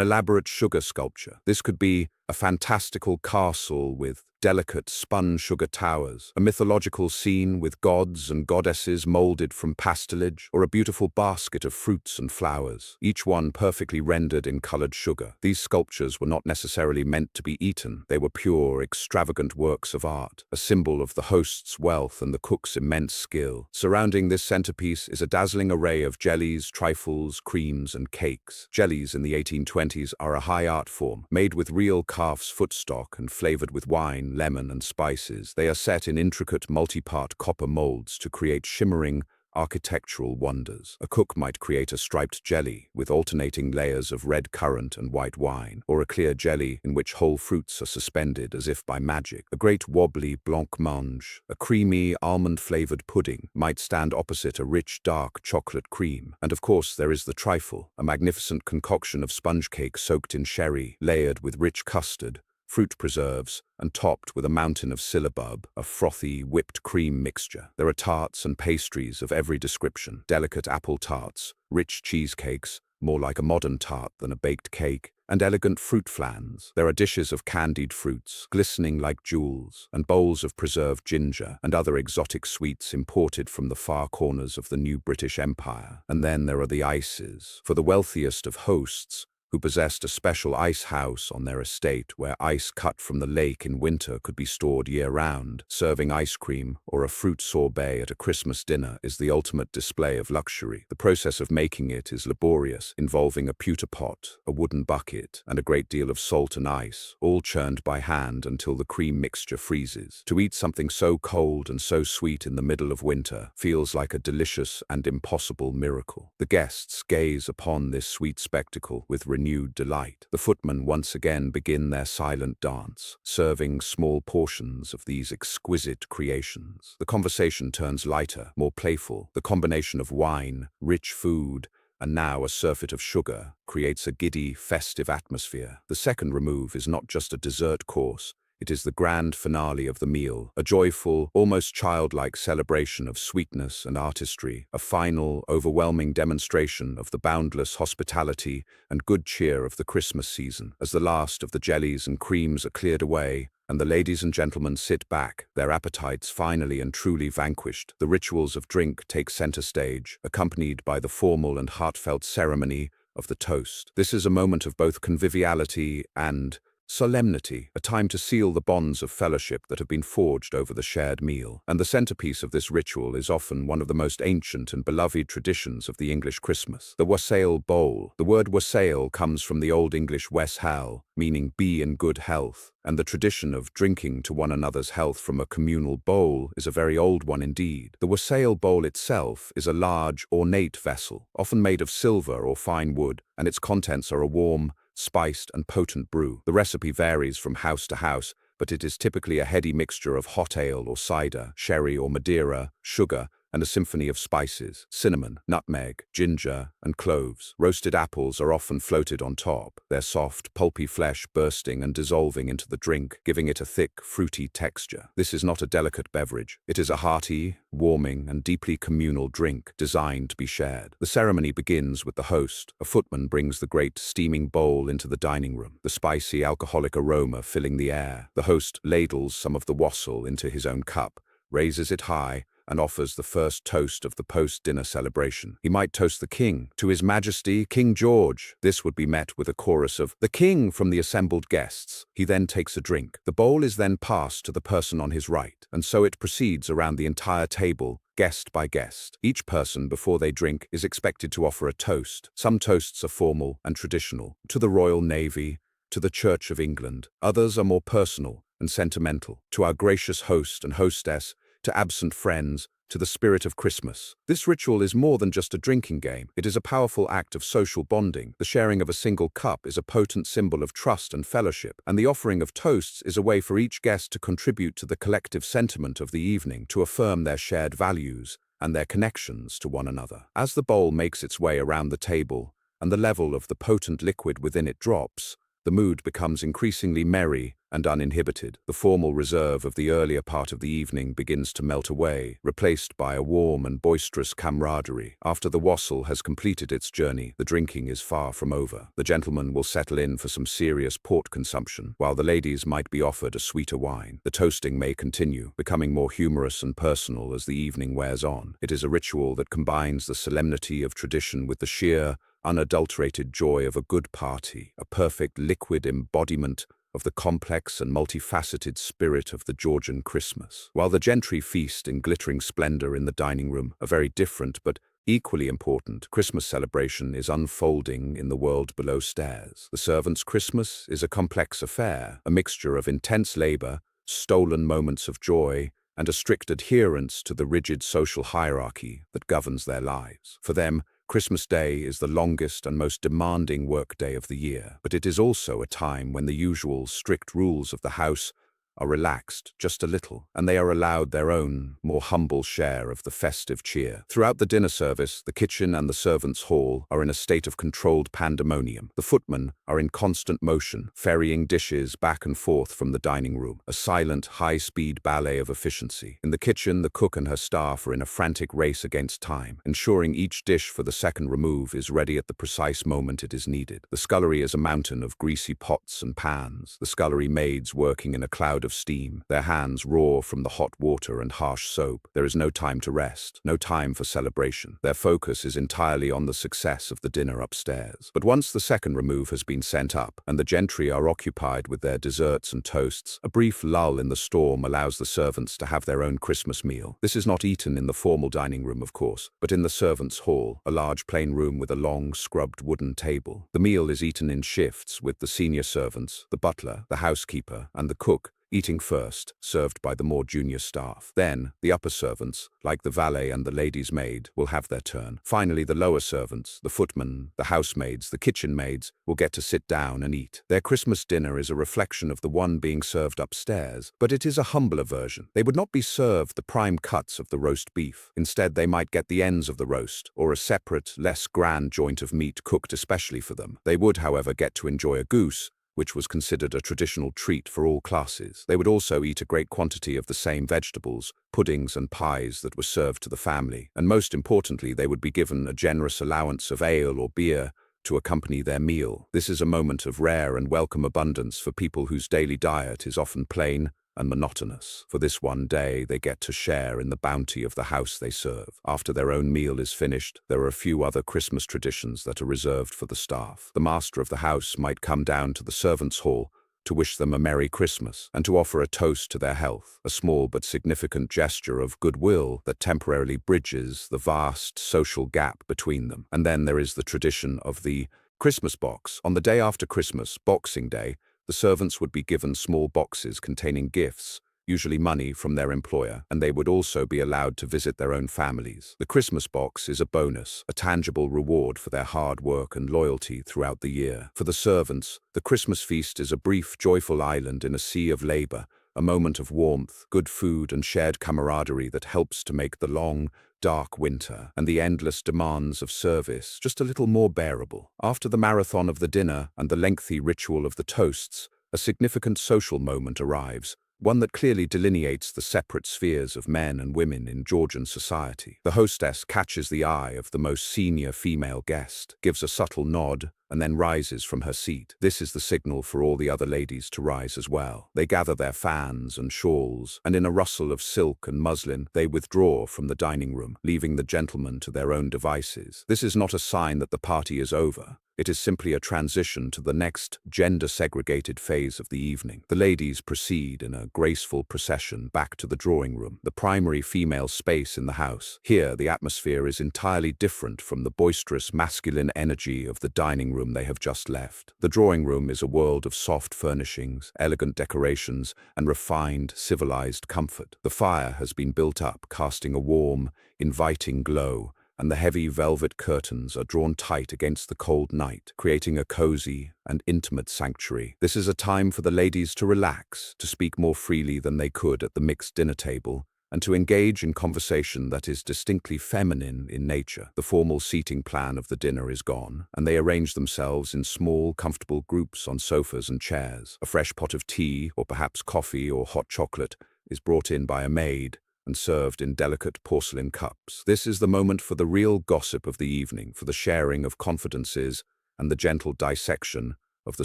elaborate sugar sculpture. This could be a fantastical castle with delicate spun sugar towers, a mythological scene with gods and goddesses molded from pastelage, or a beautiful basket of fruits and flowers, each one perfectly rendered in colored sugar. These sculptures were not necessarily meant to be eaten. They were pure, extravagant works of art, a symbol of the host's wealth and the cook's immense skill. Surrounding this centerpiece is a dazzling array of jellies, trifles, creams, and cakes. Jellies in the 1820s are a high art form, made with real calf's foot stock and flavored with wine, lemon, and spices. They are set in intricate multi-part copper molds to create shimmering, architectural wonders. A cook might create a striped jelly with alternating layers of red currant and white wine, or a clear jelly in which whole fruits are suspended as if by magic. A great wobbly blancmange, a creamy, almond-flavored pudding, might stand opposite a rich, dark chocolate cream. And of course there is the trifle, a magnificent concoction of sponge cake soaked in sherry, layered with rich custard, fruit preserves, and topped with a mountain of syllabub, a frothy, whipped cream mixture. There are tarts and pastries of every description, delicate apple tarts, rich cheesecakes, more like a modern tart than a baked cake, and elegant fruit flans. There are dishes of candied fruits, glistening like jewels, and bowls of preserved ginger and other exotic sweets imported from the far corners of the new British Empire. And then there are the ices. For the wealthiest of hosts, who possessed a special ice house on their estate where ice cut from the lake in winter could be stored year-round. Serving ice cream or a fruit sorbet at a Christmas dinner is the ultimate display of luxury. The process of making it is laborious, involving a pewter pot, a wooden bucket, and a great deal of salt and ice, all churned by hand until the cream mixture freezes. To eat something so cold and so sweet in the middle of winter feels like a delicious and impossible miracle. The guests gaze upon this sweet spectacle with renewed delight. The footmen once again begin their silent dance, serving small portions of these exquisite creations. The conversation turns lighter, more playful. The combination of wine, rich food, and now a surfeit of sugar creates a giddy, festive atmosphere. The second remove is not just a dessert course. It is the grand finale of the meal, a joyful, almost childlike celebration of sweetness and artistry, a final, overwhelming demonstration of the boundless hospitality and good cheer of the Christmas season. As the last of the jellies and creams are cleared away, and the ladies and gentlemen sit back, their appetites finally and truly vanquished, the rituals of drink take center stage, accompanied by the formal and heartfelt ceremony of the toast. This is a moment of both conviviality and solemnity, a time to seal the bonds of fellowship that have been forged over the shared meal. And the centerpiece of this ritual is often one of the most ancient and beloved traditions of the English Christmas, the wassail bowl. The word wassail comes from the Old English weshal, meaning be in good health, and the tradition of drinking to one another's health from a communal bowl is a very old one indeed. The wassail bowl itself is a large, ornate vessel, often made of silver or fine wood, and its contents are a warm, spiced and potent brew. The recipe varies from house to house, but it is typically a heady mixture of hot ale or cider, sherry or Madeira, sugar, and a symphony of spices, cinnamon, nutmeg, ginger, and cloves. Roasted apples are often floated on top, their soft, pulpy flesh bursting and dissolving into the drink, giving it a thick, fruity texture. This is not a delicate beverage. It is a hearty, warming, and deeply communal drink designed to be shared. The ceremony begins with the host. A footman brings the great steaming bowl into the dining room, the spicy alcoholic aroma filling the air. The host ladles some of the wassail into his own cup, raises it high, and offers the first toast of the post-dinner celebration. He might toast the king, to His Majesty King George. This would be met with a chorus of "the king" from the assembled guests. He then takes a drink. The bowl is then passed to the person on his right, and so it proceeds around the entire table, guest by guest. Each person, before they drink, is expected to offer a toast. Some toasts are formal and traditional, to the Royal Navy, to the Church of England. Others are more personal and sentimental, to our gracious host and hostess, to absent friends, to the spirit of Christmas. This ritual is more than just a drinking game. It is a powerful act of social bonding. The sharing of a single cup is a potent symbol of trust and fellowship, and the offering of toasts is a way for each guest to contribute to the collective sentiment of the evening, to affirm their shared values and their connections to one another. As the bowl makes its way around the table, and the level of the potent liquid within it drops, the mood becomes increasingly merry and uninhibited. The formal reserve of the earlier part of the evening begins to melt away, replaced by a warm and boisterous camaraderie. After the wassail has completed its journey, the drinking is far from over. The gentlemen will settle in for some serious port consumption, while the ladies might be offered a sweeter wine. The toasting may continue, becoming more humorous and personal as the evening wears on. It is a ritual that combines the solemnity of tradition with the sheer, unadulterated joy of a good party, a perfect liquid embodiment of the complex and multifaceted spirit of the Georgian Christmas. While the gentry feast in glittering splendor in the dining room, a very different but Equally important, Christmas celebration is unfolding in the world below stairs. The servants' Christmas is a complex affair, a mixture of intense labor, stolen moments of joy, and a strict adherence to the rigid social hierarchy that governs their lives. For them, Christmas Day is the longest and most demanding workday of the year, but it is also a time when the usual strict rules of the house are relaxed just a little, and they are allowed their own, more humble share of the festive cheer. Throughout the dinner service, the kitchen and the servants' hall are in a state of controlled pandemonium. The footmen are in constant motion, ferrying dishes back and forth from the dining room, a silent, high-speed ballet of efficiency. In the kitchen, the cook and her staff are in a frantic race against time, ensuring each dish for the second remove is ready at the precise moment it is needed. The scullery is a mountain of greasy pots and pans, the scullery maids working in a cloud of steam, their hands raw from the hot water and harsh soap. There is no time to rest, no time for celebration. Their focus is entirely on the success of the dinner upstairs. But once the second remove has been sent up, and the gentry are occupied with their desserts and toasts, a brief lull in the storm allows the servants to have their own Christmas meal. This is not eaten in the formal dining room, of course, but in the servants' hall, a large plain room with a long, scrubbed wooden table. The meal is eaten in shifts, with the senior servants, the butler, the housekeeper, and the cook eating first, served by the more junior staff. Then, the upper servants, like the valet and the lady's maid, will have their turn. Finally, the lower servants, the footmen, the housemaids, the kitchen maids, will get to sit down and eat. Their Christmas dinner is a reflection of the one being served upstairs, but it is a humbler version. They would not be served the prime cuts of the roast beef. Instead, they might get the ends of the roast, or a separate, less grand joint of meat cooked especially for them. They would, however, get to enjoy a goose, which was considered a traditional treat for all classes. They would also eat a great quantity of the same vegetables, puddings and pies that were served to the family, and most importantly, they would be given a generous allowance of ale or beer to accompany their meal. This is a moment of rare and welcome abundance for people whose daily diet is often plain and monotonous. For this one day, they get to share in the bounty of the house they serve. After their own meal is finished, there are a few other Christmas traditions that are reserved for the staff. The master of the house might come down to the servants' hall to wish them a Merry Christmas and to offer a toast to their health, a small but significant gesture of goodwill that temporarily bridges the vast social gap between them. And then there is the tradition of the Christmas box. On the day after Christmas, Boxing Day, the servants would be given small boxes containing gifts, usually money from their employer, and they would also be allowed to visit their own families. The Christmas box is a bonus, a tangible reward for their hard work and loyalty throughout the year. For the servants, the Christmas feast is a brief, joyful island in a sea of labor, a moment of warmth, good food, and shared camaraderie that helps to make the long, dark winter and the endless demands of service just a little more bearable. After the marathon of the dinner and the lengthy ritual of the toasts, a significant social moment arrives, one that clearly delineates the separate spheres of men and women in Georgian society. The hostess catches the eye of the most senior female guest, gives a subtle nod, and then rises from her seat. This is the signal for all the other ladies to rise as well. They gather their fans and shawls, and in a rustle of silk and muslin, they withdraw from the dining room, leaving the gentlemen to their own devices. This is not a sign that the party is over. It is simply a transition to the next gender-segregated phase of the evening. The ladies proceed in a graceful procession back to the drawing room, the primary female space in the house. Here, the atmosphere is entirely different from the boisterous masculine energy of the dining room they have just left. The drawing room is a world of soft furnishings, elegant decorations, and refined, civilized comfort. The fire has been built up, casting a warm, inviting glow, and the heavy velvet curtains are drawn tight against the cold night, creating a cozy and intimate sanctuary. This is a time for the ladies to relax, to speak more freely than they could at the mixed dinner table, and to engage in conversation that is distinctly feminine in nature. The formal seating plan of the dinner is gone, and they arrange themselves in small, comfortable groups on sofas and chairs. A fresh pot of tea, or perhaps coffee or hot chocolate, is brought in by a maid, and served in delicate porcelain cups. This is the moment for the real gossip of the evening, for the sharing of confidences and the gentle dissection of the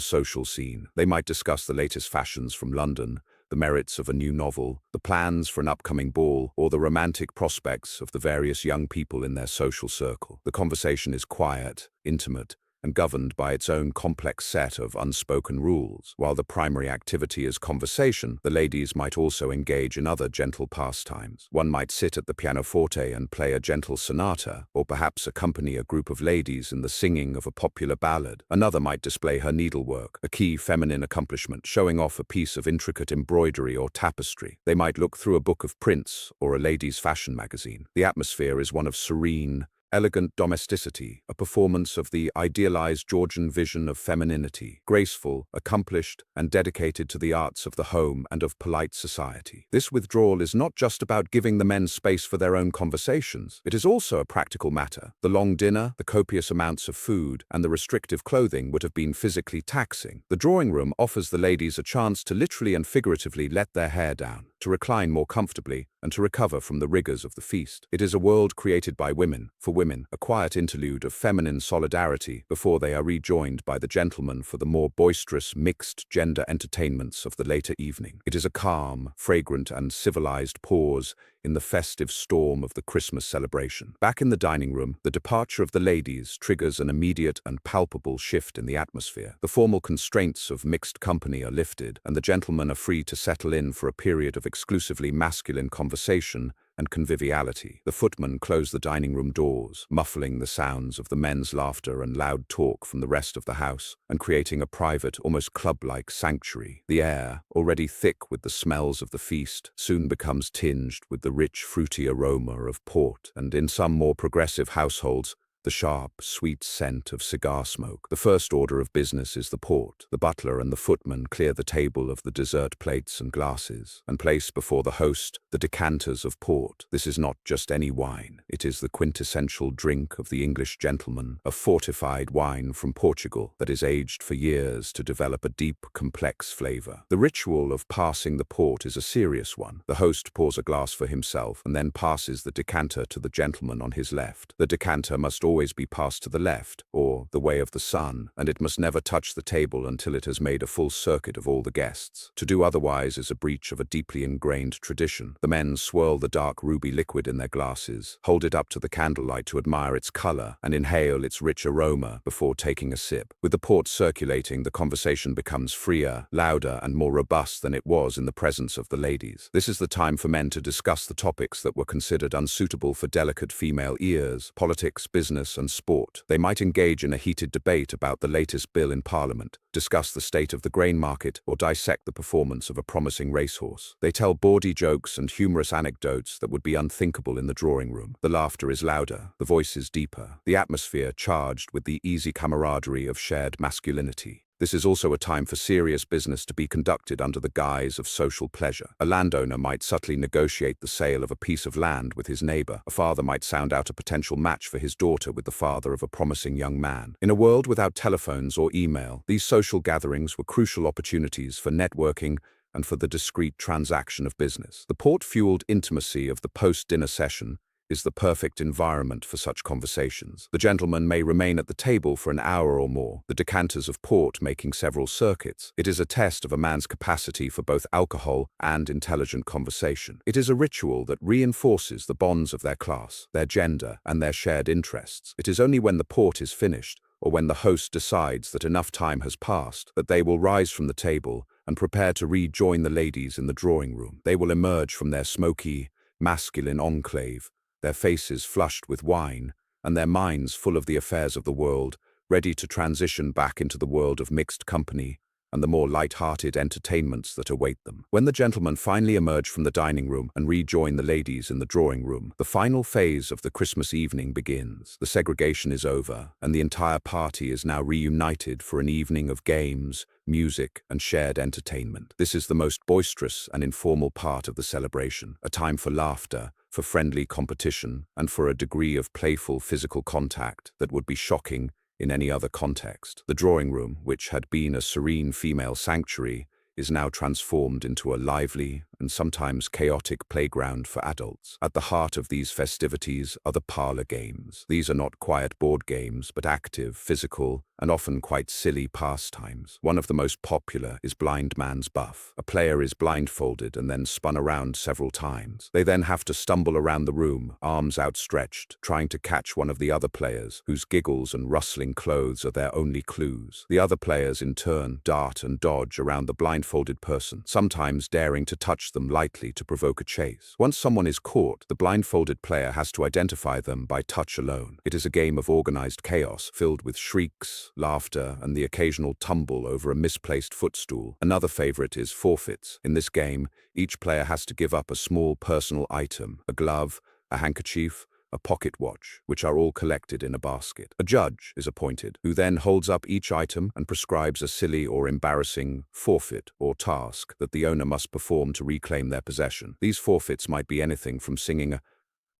social scene. They might discuss the latest fashions from London, the merits of a new novel, the plans for an upcoming ball, or the romantic prospects of the various young people in their social circle. The conversation is quiet, intimate, and governed by its own complex set of unspoken rules. While the primary activity is conversation, the ladies might also engage in other gentle pastimes. One might sit at the pianoforte and play a gentle sonata, or perhaps accompany a group of ladies in the singing of a popular ballad. Another might display her needlework, a key feminine accomplishment, showing off a piece of intricate embroidery or tapestry. They might look through a book of prints or a ladies' fashion magazine. The atmosphere is one of serene, elegant domesticity, a performance of the idealized Georgian vision of femininity, graceful, accomplished, and dedicated to the arts of the home and of polite society. This withdrawal is not just about giving the men space for their own conversations. It is also a practical matter. The long dinner, the copious amounts of food, and the restrictive clothing would have been physically taxing. The drawing room offers the ladies a chance to literally and figuratively let their hair down, to recline more comfortably, and to recover from the rigors of the feast. It is a world created by women, for women, a quiet interlude of feminine solidarity before they are rejoined by the gentlemen for the more boisterous, mixed-gender entertainments of the later evening. It is a calm, fragrant, and civilized pause in the festive storm of the Christmas celebration. Back in the dining room, the departure of the ladies triggers an immediate and palpable shift in the atmosphere. The formal constraints of mixed company are lifted, and the gentlemen are free to settle in for a period of exclusively masculine conversation and conviviality. The footmen close the dining room doors, muffling the sounds of the men's laughter and loud talk from the rest of the house, and creating a private, almost club-like sanctuary. The air, already thick with the smells of the feast, soon becomes tinged with the rich, fruity aroma of port, and in some more progressive households, the sharp, sweet scent of cigar smoke. The first order of business is the port. The butler and the footman clear the table of the dessert plates and glasses, and place before the host the decanters of port. This is not just any wine. It is the quintessential drink of the English gentleman, a fortified wine from Portugal that is aged for years to develop a deep, complex flavor. The ritual of passing the port is a serious one. The host pours a glass for himself and then passes the decanter to the gentleman on his left. The decanter must always be passed to the left, or the way of the sun, and it must never touch the table until it has made a full circuit of all the guests. To do otherwise is a breach of a deeply ingrained tradition. The men swirl the dark ruby liquid in their glasses, hold it up to the candlelight to admire its color, and inhale its rich aroma before taking a sip. With the port circulating, the conversation becomes freer, louder, and more robust than it was in the presence of the ladies. This is the time for men to discuss the topics that were considered unsuitable for delicate female ears: politics, business, and sport. They might engage in a heated debate about the latest bill in Parliament, discuss the state of the grain market, or dissect the performance of a promising racehorse. They tell bawdy jokes and humorous anecdotes that would be unthinkable in the drawing room. The laughter is louder, the voice is deeper, the atmosphere charged with the easy camaraderie of shared masculinity. This is also a time for serious business to be conducted under the guise of social pleasure. A landowner might subtly negotiate the sale of a piece of land with his neighbor. A father might sound out a potential match for his daughter with the father of a promising young man. In a world without telephones or email, these social gatherings were crucial opportunities for networking and for the discreet transaction of business. The port-fueled intimacy of the post-dinner session is the perfect environment for such conversations. The gentleman may remain at the table for an hour or more, the decanters of port making several circuits. It is a test of a man's capacity for both alcohol and intelligent conversation. It is a ritual that reinforces the bonds of their class, their gender, and their shared interests. It is only when the port is finished, or when the host decides that enough time has passed, that they will rise from the table and prepare to rejoin the ladies in the drawing room. They will emerge from their smoky, masculine enclave, their faces flushed with wine, and their minds full of the affairs of the world, ready to transition back into the world of mixed company and the more light-hearted entertainments that await them. When the gentlemen finally emerge from the dining room and rejoin the ladies in the drawing room, the final phase of the Christmas evening begins. The segregation is over, and the entire party is now reunited for an evening of games, music, and shared entertainment. This is the most boisterous and informal part of the celebration, a time for laughter, for friendly competition, and for a degree of playful physical contact that would be shocking in any other context. The drawing room, which had been a serene female sanctuary, is now transformed into a lively and sometimes chaotic playground for adults. At the heart of these festivities are the parlor games. These are not quiet board games, but active, physical, and often quite silly pastimes. One of the most popular is Blind Man's Buff. A player is blindfolded and then spun around several times. They then have to stumble around the room, arms outstretched, trying to catch one of the other players, whose giggles and rustling clothes are their only clues. The other players, in turn, dart and dodge around the blindfolded person, sometimes daring to touch them lightly to provoke a chase. Once someone is caught, the blindfolded player has to identify them by touch alone. It is a game of organized chaos, filled with shrieks, laughter, and the occasional tumble over a misplaced footstool. Another favorite is forfeits. In this game, each player has to give up a small personal item, a glove, a handkerchief, a pocket watch, which are all collected in a basket. A judge is appointed, who then holds up each item and prescribes a silly or embarrassing forfeit or task that the owner must perform to reclaim their possession. These forfeits might be anything from singing a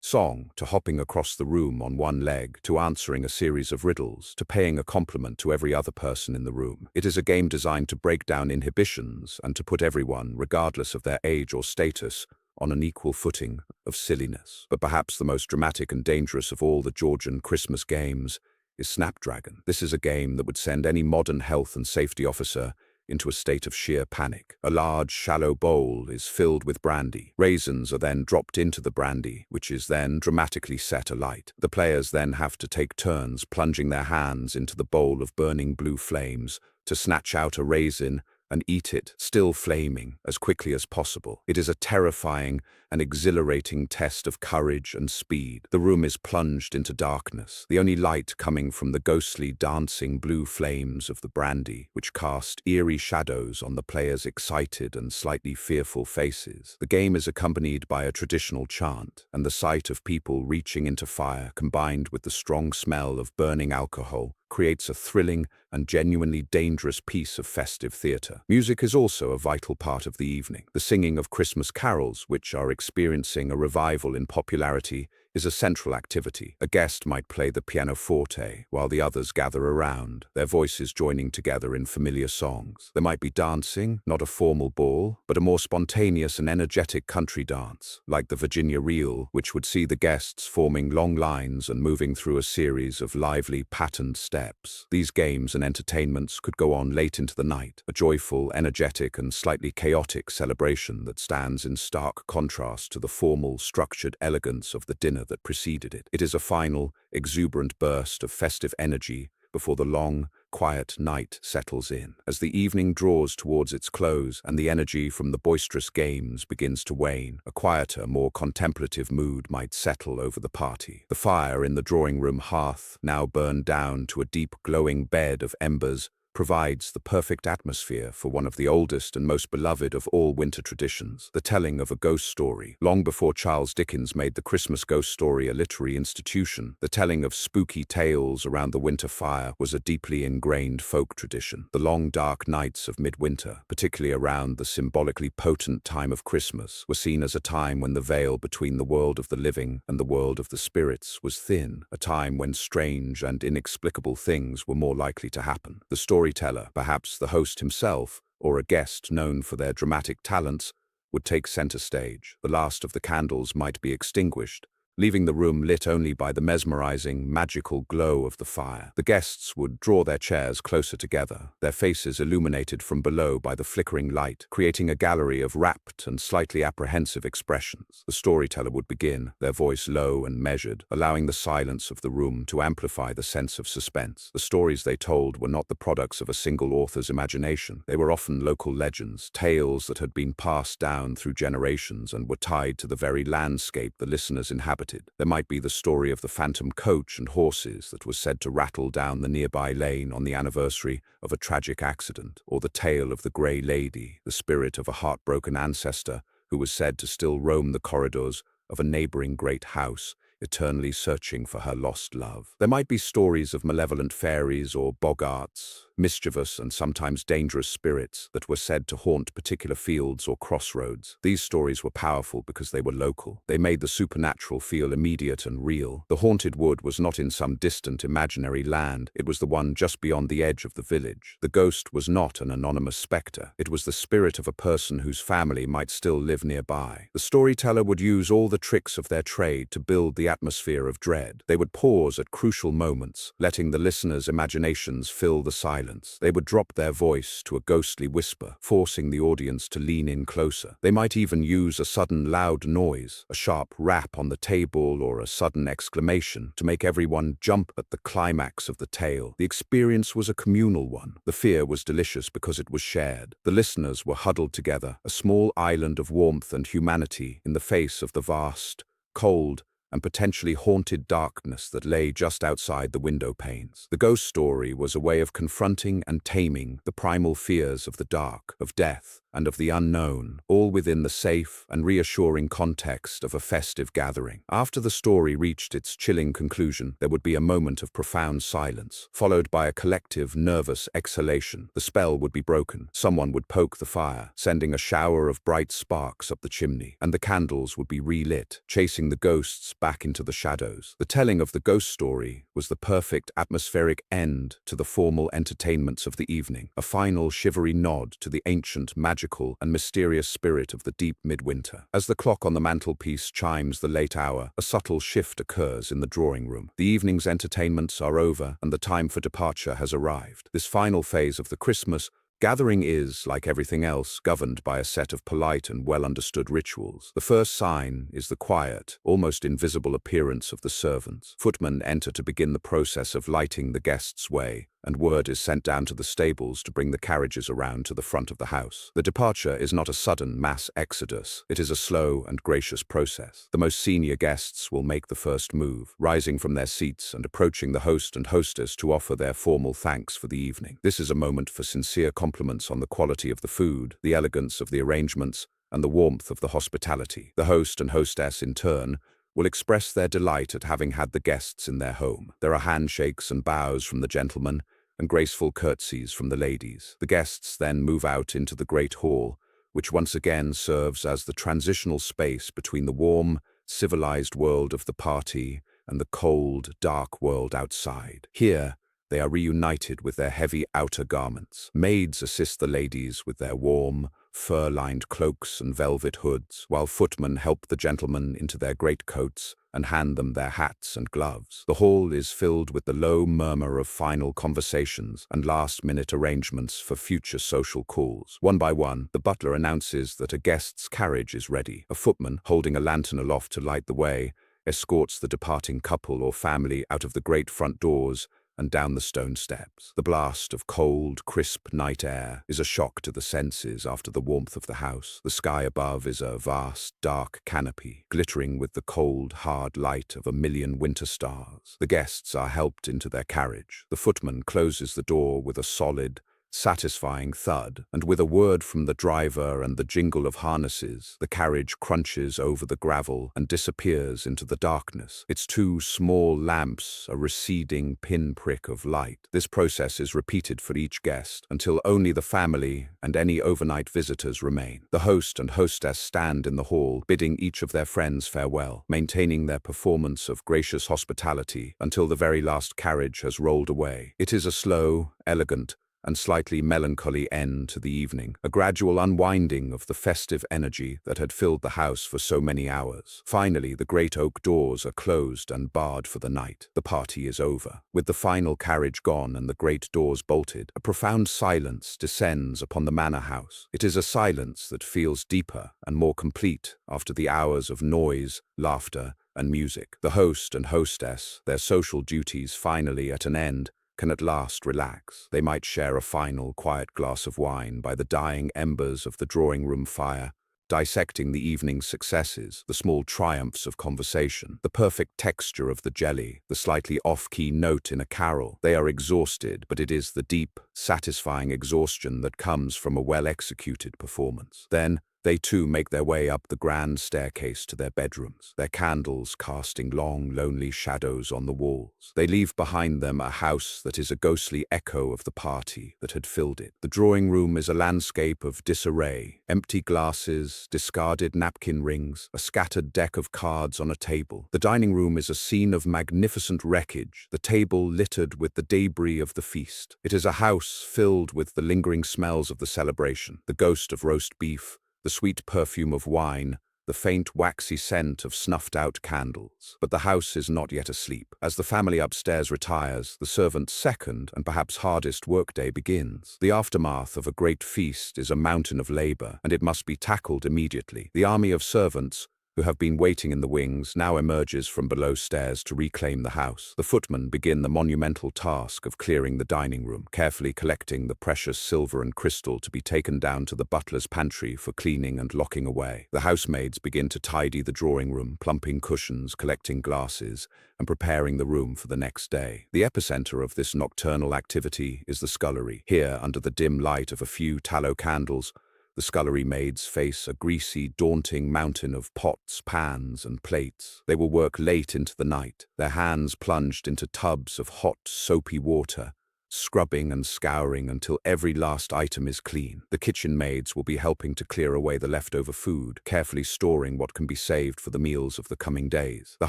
song, to hopping across the room on one leg, to answering a series of riddles, to paying a compliment to every other person in the room. It is a game designed to break down inhibitions and to put everyone, regardless of their age or status, on an equal footing of silliness. But perhaps the most dramatic and dangerous of all the Georgian Christmas games is Snapdragon. This is a game that would send any modern health and safety officer into a state of sheer panic. A large, shallow bowl is filled with brandy. Raisins are then dropped into the brandy, which is then dramatically set alight. The players then have to take turns plunging their hands into the bowl of burning blue flames to snatch out a raisin and eat it, still flaming, as quickly as possible. It is a terrifying and exhilarating test of courage and speed. The room is plunged into darkness, the only light coming from the ghostly dancing blue flames of the brandy, which cast eerie shadows on the players' excited and slightly fearful faces. The game is accompanied by a traditional chant, and the sight of people reaching into fire, combined with the strong smell of burning alcohol, creates a thrilling and genuinely dangerous piece of festive theatre. Music is also a vital part of the evening. The singing of Christmas carols, which are experiencing a revival in popularity, is a central activity. A guest might play the pianoforte while the others gather around, their voices joining together in familiar songs. There might be dancing, not a formal ball, but a more spontaneous and energetic country dance, like the Virginia Reel, which would see the guests forming long lines and moving through a series of lively patterned steps. These games and entertainments could go on late into the night, a joyful, energetic, and slightly chaotic celebration that stands in stark contrast to the formal, structured elegance of the dinner that preceded it. It is a final, exuberant burst of festive energy before the long, quiet night settles in. As the evening draws towards its close and the energy from the boisterous games begins to wane, a quieter, more contemplative mood might settle over the party. The fire in the drawing room hearth, now burned down to a deep glowing bed of embers, provides the perfect atmosphere for one of the oldest and most beloved of all winter traditions, the telling of a ghost story. Long before Charles Dickens made the Christmas ghost story a literary institution, the telling of spooky tales around the winter fire was a deeply ingrained folk tradition. The long dark nights of midwinter, particularly around the symbolically potent time of Christmas, were seen as a time when the veil between the world of the living and the world of the spirits was thin, a time when strange and inexplicable things were more likely to happen. The storyteller, perhaps the host himself, or a guest known for their dramatic talents, would take center stage. The last of the candles might be extinguished, leaving the room lit only by the mesmerizing, magical glow of the fire. The guests would draw their chairs closer together, their faces illuminated from below by the flickering light, creating a gallery of rapt and slightly apprehensive expressions. The storyteller would begin, their voice low and measured, allowing the silence of the room to amplify the sense of suspense. The stories they told were not the products of a single author's imagination. They were often local legends, tales that had been passed down through generations and were tied to the very landscape the listeners inhabited. There might be the story of the phantom coach and horses that was said to rattle down the nearby lane on the anniversary of a tragic accident, or the tale of the Grey Lady, the spirit of a heartbroken ancestor who was said to still roam the corridors of a neighboring great house, eternally searching for her lost love. There might be stories of malevolent fairies or boggarts, mischievous and sometimes dangerous spirits that were said to haunt particular fields or crossroads. These stories were powerful because they were local. They made the supernatural feel immediate and real. The haunted wood was not in some distant imaginary land. It was the one just beyond the edge of the village. The ghost was not an anonymous spectre. It was the spirit of a person whose family might still live nearby. The storyteller would use all the tricks of their trade to build the atmosphere of dread. They would pause at crucial moments, letting the listener's imaginations fill the silence. They would drop their voice to a ghostly whisper, forcing the audience to lean in closer. They might even use a sudden loud noise, a sharp rap on the table or a sudden exclamation, to make everyone jump at the climax of the tale. The experience was a communal one. The fear was delicious because it was shared. The listeners were huddled together, a small island of warmth and humanity in the face of the vast, cold, and potentially haunted darkness that lay just outside the window panes. The ghost story was a way of confronting and taming the primal fears of the dark, of death, and of the unknown, all within the safe and reassuring context of a festive gathering. After the story reached its chilling conclusion, there would be a moment of profound silence, followed by a collective, nervous exhalation. The spell would be broken. Someone would poke the fire, sending a shower of bright sparks up the chimney, and the candles would be relit, chasing the ghosts back into the shadows. The telling of the ghost story was the perfect atmospheric end to the formal entertainments of the evening, a final shivery nod to the ancient, magical, and mysterious spirit of the deep midwinter. As the clock on the mantelpiece chimes the late hour, a subtle shift occurs in the drawing room. The evening's entertainments are over, and the time for departure has arrived. This final phase of the Christmas gathering is, like everything else, governed by a set of polite and well-understood rituals. The first sign is the quiet, almost invisible appearance of the servants. Footmen enter to begin the process of lighting the guests' way, and word is sent down to the stables to bring the carriages around to the front of the house. The departure is not a sudden mass exodus. It is a slow and gracious process. The most senior guests will make the first move, rising from their seats and approaching the host and hostess to offer their formal thanks for the evening. This is a moment for sincere compliments on the quality of the food, the elegance of the arrangements, and the warmth of the hospitality. The host and hostess, in turn, will express their delight at having had the guests in their home. There are handshakes and bows from the gentlemen, and graceful curtsies from the ladies. The guests then move out into the great hall, which once again serves as the transitional space between the warm, civilized world of the party and the cold, dark world outside. Here, they are reunited with their heavy outer garments. Maids assist the ladies with their warm, fur-lined cloaks and velvet hoods, while footmen help the gentlemen into their greatcoats and hand them their hats and gloves. The hall is filled with the low murmur of final conversations and last-minute arrangements for future social calls. One by one, the butler announces that a guest's carriage is ready. A footman, holding a lantern aloft to light the way, escorts the departing couple or family out of the great front doors and down the stone steps. The blast of cold, crisp night air is a shock to the senses after the warmth of the house. The sky above is a vast, dark canopy, glittering with the cold, hard light of a million winter stars. The guests are helped into their carriage. The footman closes the door with a solid, satisfying thud, and with a word from the driver and the jingle of harnesses, the carriage crunches over the gravel and disappears into the darkness, its two small lamps a receding pinprick of light. This process is repeated for each guest until only the family and any overnight visitors remain. The host and hostess stand in the hall, bidding each of their friends farewell, maintaining their performance of gracious hospitality until the very last carriage has rolled away. It is a slow, elegant, and slightly melancholy end to the evening, a gradual unwinding of the festive energy that had filled the house for so many hours. Finally, the great oak doors are closed and barred for the night. The party is over. With the final carriage gone and the great doors bolted, a profound silence descends upon the manor house. It is a silence that feels deeper and more complete after the hours of noise, laughter, and music. The host and hostess, their social duties finally at an end, can at last relax. They might share a final, quiet glass of wine by the dying embers of the drawing-room fire, dissecting the evening's successes, the small triumphs of conversation, the perfect texture of the jelly, the slightly off-key note in a carol. They are exhausted, but it is the deep, satisfying exhaustion that comes from a well-executed performance. Then, They too make their way up the grand staircase to their bedrooms, their candles casting long, lonely shadows on the walls. They leave behind them a house that is a ghostly echo of the party that had filled it. The drawing room is a landscape of disarray, empty glasses, discarded napkin rings, a scattered deck of cards on a table. The dining room is a scene of magnificent wreckage, the table littered with the debris of the feast. It is a house filled with the lingering smells of the celebration, the ghost of roast beef, the sweet perfume of wine, the faint waxy scent of snuffed-out candles. But the house is not yet asleep. As the family upstairs retires, the servant's second and perhaps hardest workday begins. The aftermath of a great feast is a mountain of labor, and it must be tackled immediately. The army of servants, who have been waiting in the wings, now emerges from below stairs to reclaim the house. The footmen begin the monumental task of clearing the dining room, carefully collecting the precious silver and crystal to be taken down to the butler's pantry for cleaning and locking away. The housemaids begin to tidy the drawing room, plumping cushions, collecting glasses, and preparing the room for the next day. The epicenter of this nocturnal activity is the scullery. Here, under the dim light of a few tallow candles, the scullery maids face a greasy, daunting mountain of pots, pans, and plates. They will work late into the night, their hands plunged into tubs of hot, soapy water, scrubbing and scouring until every last item is clean. The kitchen maids will be helping to clear away the leftover food, carefully storing what can be saved for the meals of the coming days. The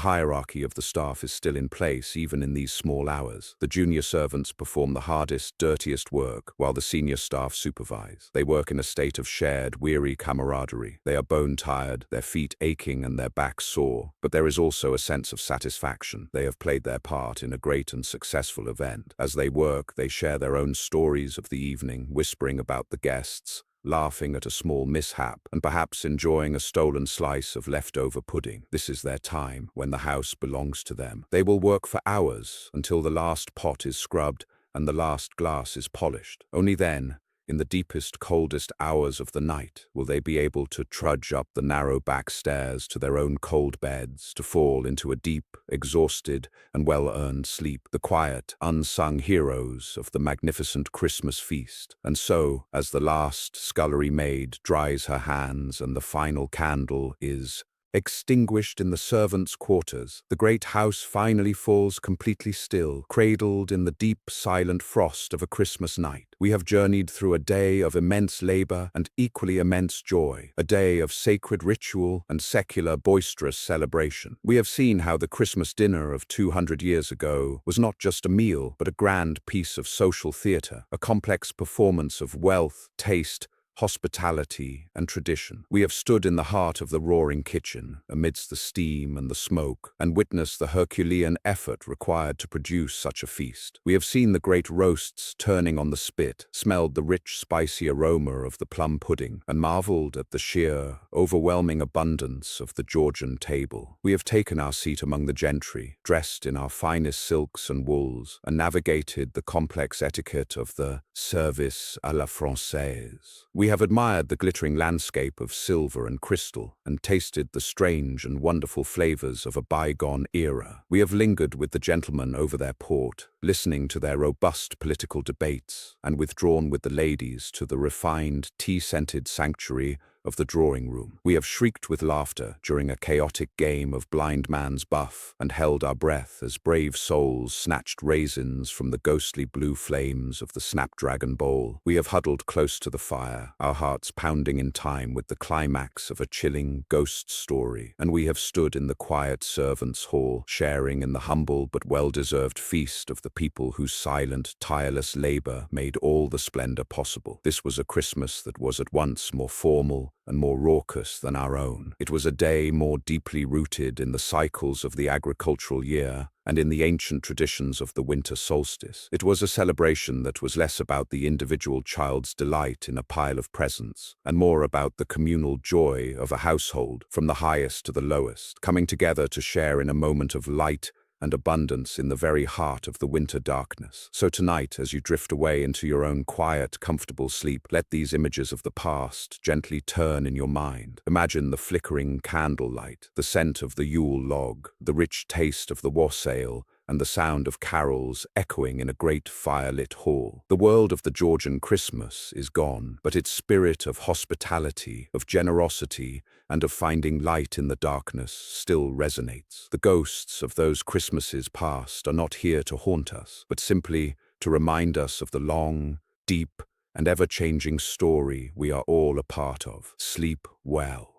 hierarchy of the staff is still in place even in these small hours. The junior servants perform the hardest, dirtiest work, while the senior staff supervise. They work in a state of shared, weary camaraderie. They are bone-tired, their feet aching and their backs sore, but there is also a sense of satisfaction. They have played their part in a great and successful event. As they work, they share their own stories of the evening, whispering about the guests, laughing at a small mishap, and perhaps enjoying a stolen slice of leftover pudding. This is their time, when the house belongs to them. They will work for hours, until the last pot is scrubbed and the last glass is polished. Only then, in the deepest, coldest hours of the night, will they be able to trudge up the narrow back stairs to their own cold beds, to fall into a deep, exhausted, and well-earned sleep, the quiet, unsung heroes of the magnificent Christmas feast. And so, as the last scullery maid dries her hands and the final candle is extinguished in the servants' quarters, the great house finally falls completely still, cradled in the deep, silent frost of a Christmas night. We have journeyed through a day of immense labor and equally immense joy, a day of sacred ritual and secular, boisterous celebration. We have seen how the Christmas dinner of 200 years ago was not just a meal, but a grand piece of social theater, a complex performance of wealth, taste, hospitality, and tradition. We have stood in the heart of the roaring kitchen, amidst the steam and the smoke, and witnessed the Herculean effort required to produce such a feast. We have seen the great roasts turning on the spit, smelled the rich, spicy aroma of the plum pudding, and marveled at the sheer, overwhelming abundance of the Georgian table. We have taken our seat among the gentry, dressed in our finest silks and wools, and navigated the complex etiquette of the service à la française. We have admired the glittering landscape of silver and crystal, and tasted the strange and wonderful flavors of a bygone era. We have lingered with the gentlemen over their port, listening to their robust political debates, and withdrawn with the ladies to the refined, tea-scented sanctuary of the drawing room. We have shrieked with laughter during a chaotic game of blind man's buff, and held our breath as brave souls snatched raisins from the ghostly blue flames of the snapdragon bowl. We have huddled close to the fire, our hearts pounding in time with the climax of a chilling ghost story, and we have stood in the quiet servants' hall, sharing in the humble but well-deserved feast of the people whose silent, tireless labor made all the splendor possible. This was a Christmas that was at once more formal and more raucous than our own. It was a day more deeply rooted in the cycles of the agricultural year and in the ancient traditions of the winter solstice. It was a celebration that was less about the individual child's delight in a pile of presents, and more about the communal joy of a household, from the highest to the lowest, coming together to share in a moment of light and abundance in the very heart of the winter darkness. So tonight, as you drift away into your own quiet, comfortable sleep, let these images of the past gently turn in your mind. Imagine the flickering candlelight, the scent of the Yule log, the rich taste of the wassail, and the sound of carols echoing in a great fire-lit hall. The world of the Georgian Christmas is gone, but its spirit of hospitality, of generosity, and of finding light in the darkness still resonates. The ghosts of those Christmases past are not here to haunt us, but simply to remind us of the long, deep, and ever-changing story we are all a part of. Sleep well.